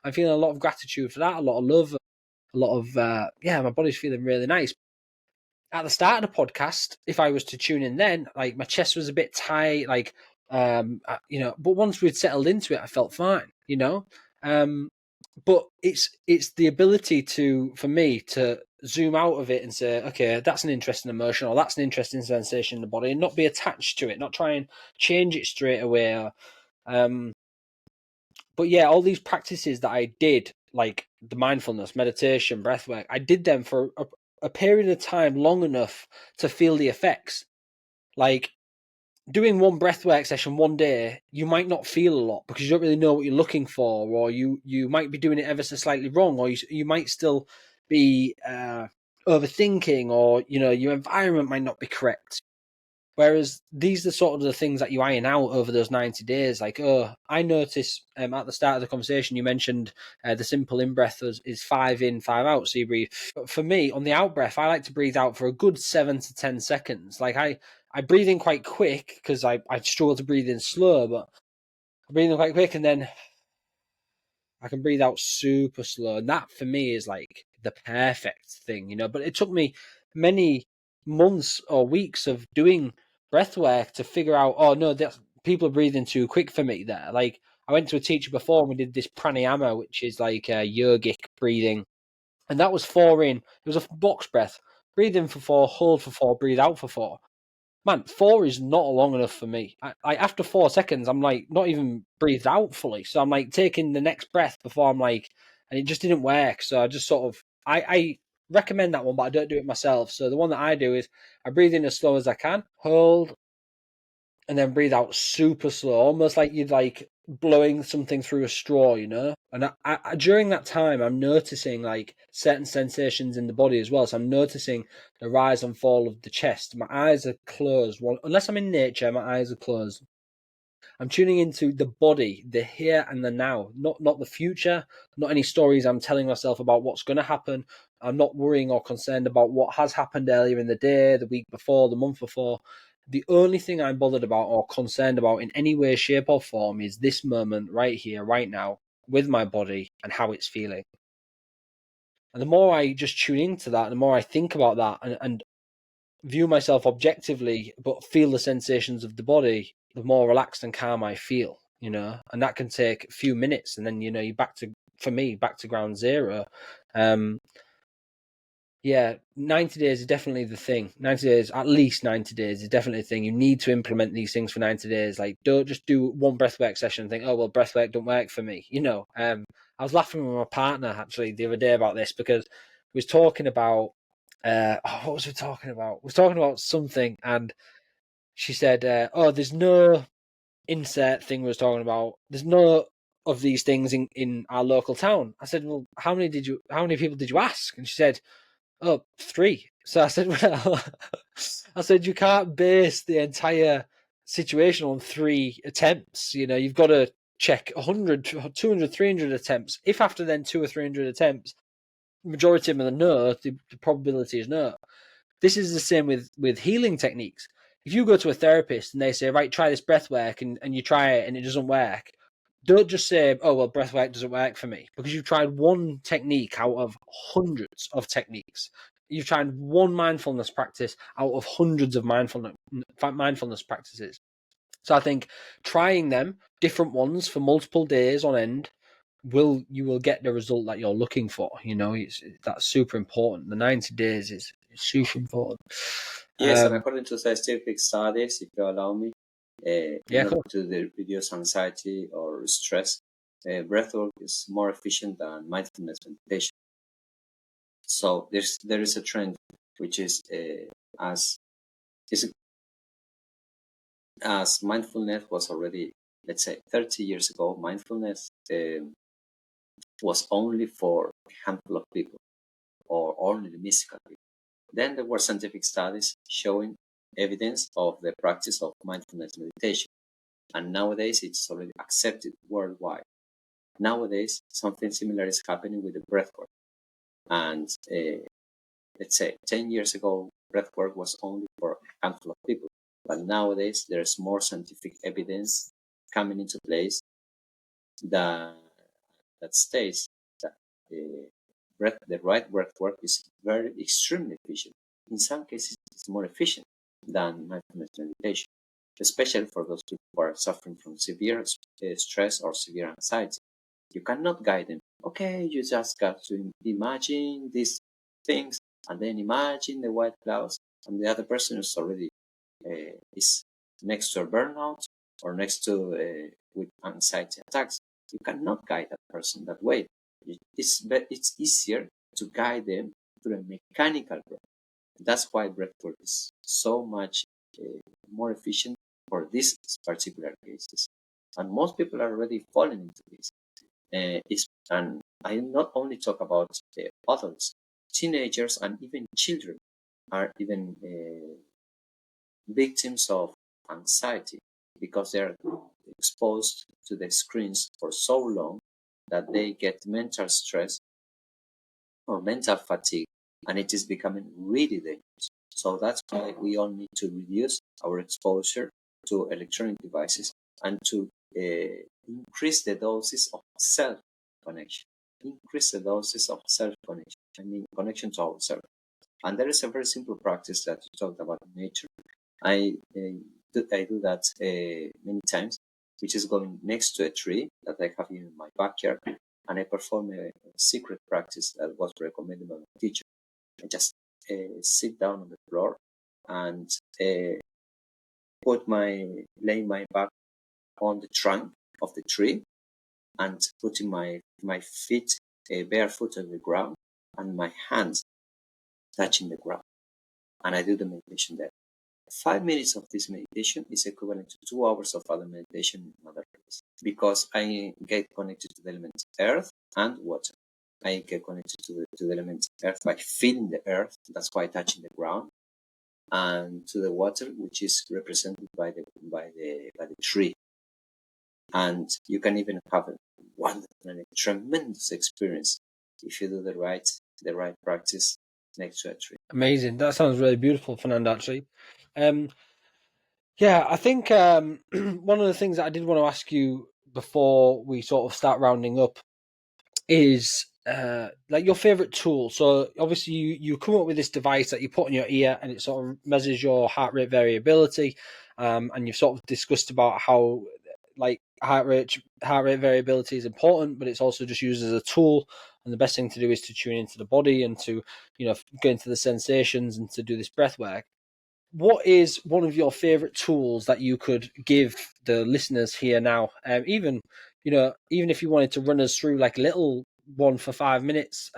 I'm feeling a lot of gratitude for that, a lot of love, a lot of, my body's feeling really nice. At the start of the podcast, if I was to tune in then, like my chest was a bit tight, like, but once we'd settled into it, I felt fine, but it's the ability for me to zoom out of it and say, okay, that's an interesting emotion or that's an interesting sensation in the body and not be attached to it, not try and change it straight away. But yeah, all these practices that I did, like the mindfulness, meditation, breathwork, I did them for a period of time long enough to feel the effects. Like doing one breathwork session one day, you might not feel a lot because you don't really know what you're looking for, or you might be doing it ever so slightly wrong, or you might still be overthinking, or your environment might not be correct. Whereas these are sort of the things that you iron out over those 90 days. Like, I notice at the start of the conversation, you mentioned the simple in-breath is 5 in, 5 out. So you breathe. But for me, on the out-breath, I like to breathe out for a good 7 to 10 seconds. Like I breathe in quite quick because I struggle to breathe in slow, but I breathe in quite quick and then I can breathe out super slow. And that for me is like the perfect thing, But it took me many months or weeks of doing breath work to figure out, oh no, people are breathing too quick for me there. Like I went to a teacher before and we did this pranayama, which is like yogic breathing. And that was 4 in. It was a box breath. Breathe in for 4, hold for 4, breathe out for 4. Man, 4 is not long enough for me. After 4 seconds, I'm like not even breathed out fully. So I'm like taking the next breath before I'm like, and it just didn't work. So I just sort of, I recommend that one, but I don't do it myself. So the one that I do is I breathe in as slow as I can, hold, and then breathe out super slow, almost like you'd like blowing something through a straw, And during that time, I'm noticing like certain sensations in the body as well. So I'm noticing the rise and fall of the chest. My eyes are closed. Well, unless I'm in nature, my eyes are closed. I'm tuning into the body, the here and the now, not the future, not any stories I'm telling myself about what's going to happen. I'm not worrying or concerned about what has happened earlier in the day, the week before, the month before. The only thing I'm bothered about or concerned about in any way, shape, or form is this moment right here, right now, with my body and how it's feeling. And the more I just tune into that, the more I think about that and view myself objectively, but feel the sensations of the body, the more relaxed and calm I feel, and that can take a few minutes. And then, you're back to ground zero. 90 days is definitely the thing. 90 days, at least 90 days is definitely the thing. You need to implement these things for 90 days. Like, don't just do one breathwork session and think, oh, well, breathwork don't work for me. I was laughing with my partner actually the other day about this because we was talking about, what was we talking about? We was talking about something and she said, there's no insert thing we was talking about. There's no of these things in our local town. I said, well, how many people did you ask? And she said, oh, 3. So I said, well, I said, you can't base the entire situation on 3 attempts. You've got to check 100, 200, 300 attempts. If after then 200 or 300 attempts, majority of them are no, the probability is no. This is the same with healing techniques. If you go to a therapist and they say, right, try this breath work and you try it and it doesn't work, don't just say, oh, well, breath work doesn't work for me, because you've tried one technique out of hundreds of techniques. You've tried one mindfulness practice out of hundreds of mindfulness practices. So I think trying them, different ones for multiple days on end, you will get the result that you're looking for. That's super important. The 90 days is super important. Yes, and according to scientific studies, if you allow me, Cool. to reduce anxiety or stress, breathwork is more efficient than mindfulness meditation. So there is a trend which is as mindfulness was already, let's say, 30 years ago. Mindfulness was only for a handful of people, or only the mystical people. Then there were scientific studies showing evidence of the practice of mindfulness meditation. And nowadays it's already accepted worldwide. Nowadays, something similar is happening with the breathwork. And let's say 10 years ago, breathwork was only for a handful of people. But nowadays, there's more scientific evidence coming into place that states that the right breathwork is very extremely efficient. In some cases, it's more efficient than mindfulness meditation, especially for those people who are suffering from severe stress or severe anxiety. You cannot guide them. Okay, you just got to imagine these things and then imagine the white clouds, and the other person is already is next to a burnout or next to with anxiety attacks. You cannot guide that person that way. It's easier to guide them through a mechanical breath. That's why breathwork is so much more efficient for these particular cases. And most people are already falling into this. And I not only talk about adults, teenagers and even children are even victims of anxiety because they are exposed to the screens for so long that they get mental stress or mental fatigue, and it is becoming really dangerous. So that's why we all need to reduce our exposure to electronic devices and to increase the doses of self connection. Increase the doses of self connection. I mean, connection to ourselves. And there is a very simple practice that you talked about in nature. I do that many times, which is going next to a tree that I have in my backyard, and I perform a secret practice that was recommended by my teacher. I just sit down on the floor and lay my back on the trunk of the tree and putting my feet barefoot on the ground and my hands touching the ground. And I do the meditation there. 5 minutes of this meditation is equivalent to 2 hours of other meditation in another place because I get connected to the elements earth and water. I get connected to the elements earth by feeling the earth, that's why touching the ground, and to the water, which is represented by the tree. And you can even have a wonderful and a tremendous experience if you do the right practice next to a tree. Amazing. That sounds really beautiful, Fernando, actually. Yeah, I think one of the things that I did want to ask you before we sort of start rounding up is like your favorite tool. So obviously you come up with this device that you put in your ear and it sort of measures your heart rate variability, and you've sort of discussed about how like heart rate variability is important, but it's also just used as a tool. And the best thing to do is to tune into the body and to get into the sensations and to do this breath work. What is one of your favorite tools that you could give the listeners here now? Even if you wanted to run us through like a little one for 5 minutes,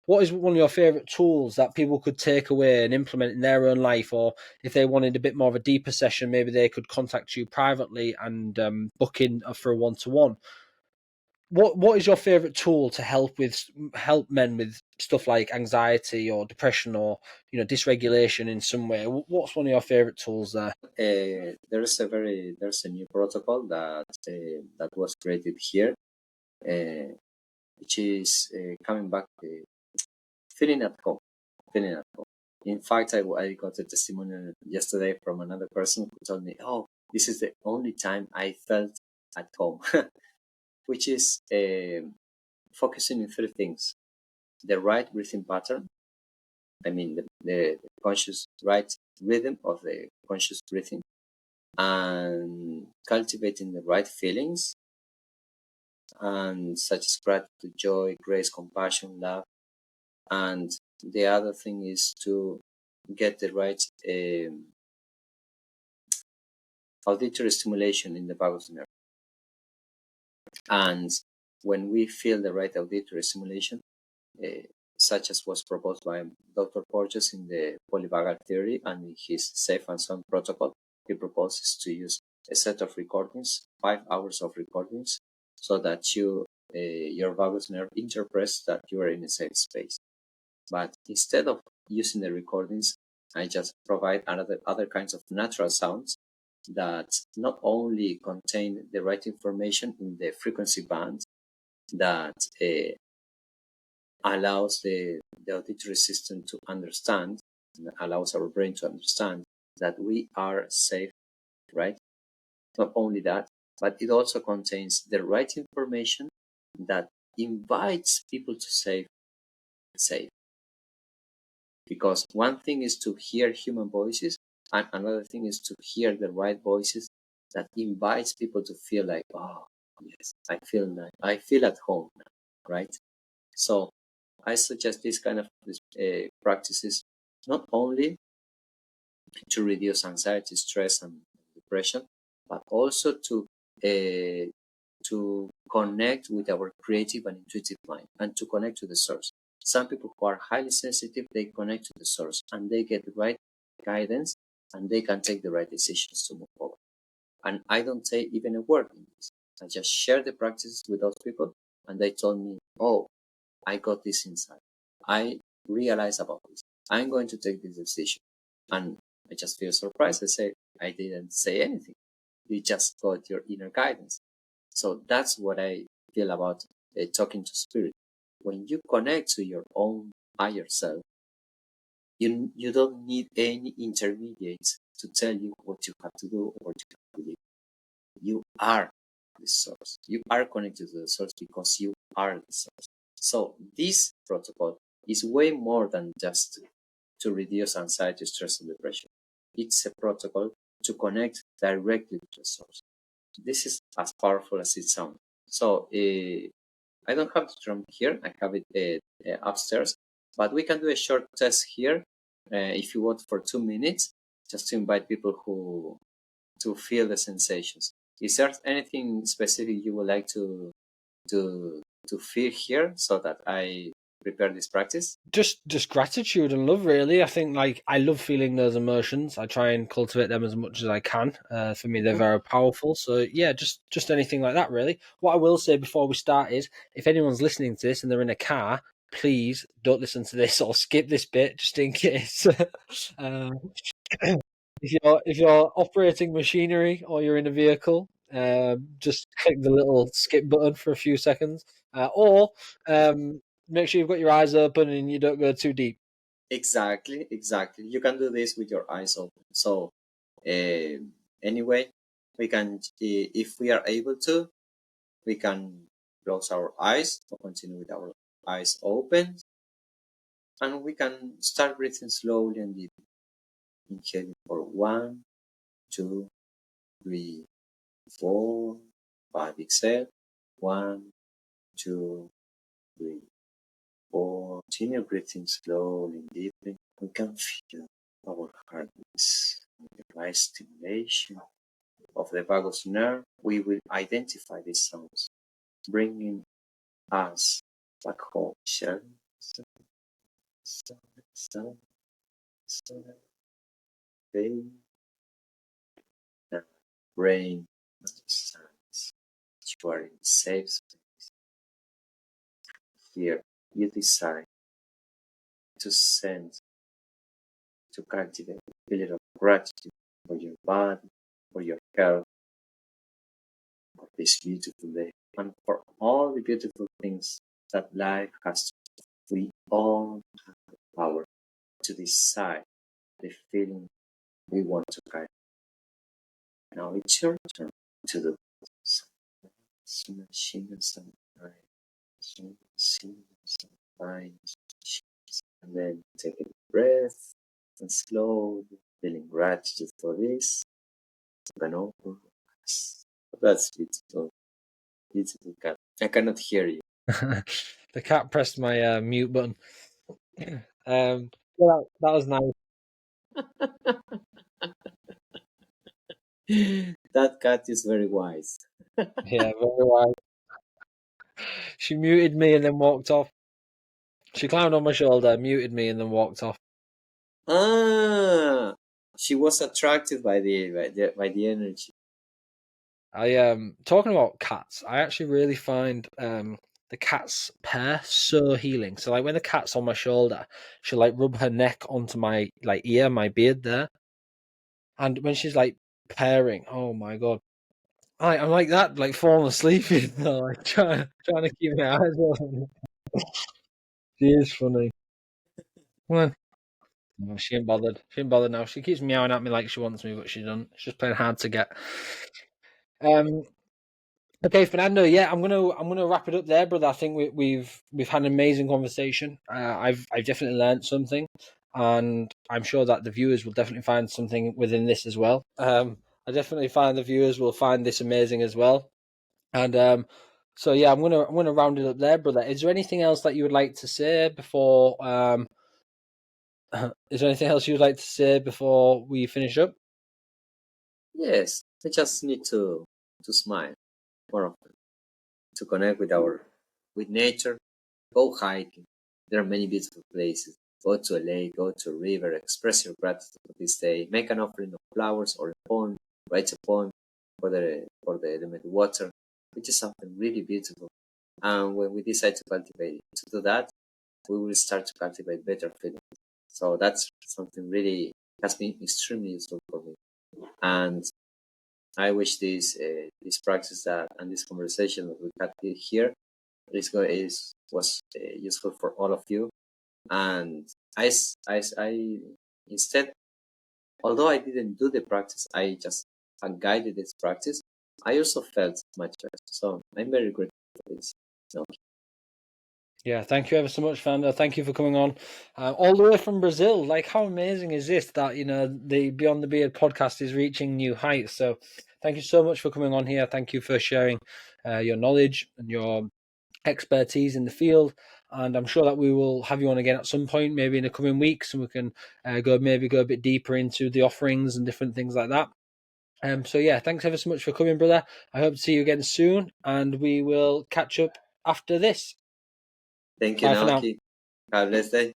what is one of your favorite tools that people could take away and implement in their own life? Or if they wanted a bit more of a deeper session, maybe they could contact you privately and book in for a one-to-one. What is your favorite tool to help men with stuff like anxiety or depression or dysregulation in some way? What's one of your favorite tools there? There's a new protocol that was created here, which is coming back feeling at home, feeling at home. In fact, I got a testimonial yesterday from another person who told me, "Oh, this is the only time I felt at home," which is focusing on three things: the right breathing pattern. I mean, the conscious right rhythm of the conscious breathing, and cultivating the right feelings, and such as gratitude, joy, grace, compassion, love. And the other thing is to get the right auditory stimulation in the vagus nerve. And when we feel the right auditory stimulation, such as was proposed by Dr. Porges in the polyvagal theory and in his safe and sound protocol, he proposes to use a set of recordings, 5 hours of recordings, so that your vagus nerve interprets that you are in a safe space. But instead of using the recordings, I just provide other kinds of natural sounds that not only contain the right information in the frequency band that allows the auditory system to understand, allows our brain to understand that we are safe, right? Not only that, but it also contains the right information that invites people to say safe. Because one thing is to hear human voices, and another thing is to hear the right voices that invites people to feel like, oh, yes, I feel nice. I feel at home now, right? So I suggest this kind of practices not only to reduce anxiety, stress, and depression, but also to connect with our creative and intuitive mind and to connect to the source. Some people who are highly sensitive, they connect to the source and they get the right guidance and they can take the right decisions to move forward. And I don't say even a word in this. I just share the practices with those people and they told me, oh, I got this insight. I realize about this. I'm going to take this decision. And I just feel surprised. I say, I didn't say anything. You just got your inner guidance. So that's what I feel about talking to spirit. When you connect to your own higher self, you don't need any intermediates to tell you what you have to do or what you have to do. You are the source. You are connected to the source because you are the source. So this protocol is way more than just to reduce anxiety, stress, and depression. It's a protocol to connect directly to the source. This is as powerful as it sounds. So I don't have the drum here. I have it upstairs, but we can do a short test here if you want for 2 minutes, just to invite people who to feel the sensations. Is there anything specific you would like to feel here so that I prepare this practice? Just gratitude and love, really. I think I love feeling those emotions. I try and cultivate them as much as I can. For me, they're very powerful. So yeah, just anything like that, really. What I will say before we start is, if anyone's listening to this and they're in a car, please don't listen to this or skip this bit just in case. If you're operating machinery or you're in a vehicle, just click the little skip button for a few seconds, or make sure you've got your eyes open and you don't go too deep. Exactly. You can do this with your eyes open. So anyway, we can, if we are able to, we can close our eyes or continue with our eyes open, and we can start breathing slowly and deeply. Inhaling for 1, 2, 3, 4, 5. Exhale. 1, 2, 3, 4. Continue breathing slowly and deeply. We can feel our heartbeats. With the right stimulation of the vagus nerve, we will identify these sounds, bringing us back home. Pain and brain understands that you are in safe space. Here, you decide to send, to cultivate a feeling of gratitude for your body, for your health, for this beautiful day, and for all the beautiful things that life has to offer. We all have the power to decide the feeling we want to carry. Now it's your turn to do this. And then take a breath and slowly feeling gratitude for this. Then open. That's beautiful. Beautiful cat. I cannot hear you. The cat pressed my mute button. Well, that was nice. That cat is very wise. Yeah, very wise. She muted me and then walked off. She climbed on my shoulder, muted me, and then walked off. Ah, she was attracted by the energy. I talking about cats, I actually really find the cat's purr so healing. So like when the cat's on my shoulder, she'll like rub her neck onto my like ear, my beard there. And when she's like purring, oh my god. I'm like that, like falling asleep, like trying to keep my eyes open. She is funny. Come on. No, she ain't bothered. She ain't bothered now. She keeps meowing at me like she wants me, but she doesn't. She's just playing hard to get. Okay, Fernando. Yeah, I'm gonna wrap it up there, brother. I think we've had an amazing conversation. I've definitely learned something, and I'm sure that the viewers will definitely find something within this as well. I definitely find the viewers will find this amazing as well. And so yeah, I'm gonna round it up there, brother. Is there anything else that you would like to say before? Is there anything else you would like to say before we finish up? Yes, I just need to smile more often, to connect with nature. Go hiking. There are many beautiful places. Go to a lake, go to a river, express your gratitude for this day. Make an offering of flowers or a poem. Write a poem for the element water, which is something really beautiful. And when we decide to do that, we will start to cultivate better feelings. So that's something really has been extremely useful for me. And I wish this practice that and this conversation that we had here was useful for all of you. And I instead, although I didn't do the practice, I just guided this practice. I also felt much better. So I'm very grateful for this. No. Yeah, thank you ever so much, Fernando. Thank you for coming on, all the way from Brazil. Like, how amazing is this that the Beyond the Beard podcast is reaching new heights? So, thank you so much for coming on here. Thank you for sharing your knowledge and your expertise in the field. And I'm sure that we will have you on again at some point, maybe in the coming weeks, and we can go a bit deeper into the offerings and different things like that. So yeah, thanks ever so much for coming, brother. I hope to see you again soon, and we will catch up after this. Thank you, Bye for now. Naoki. Have a blessed day.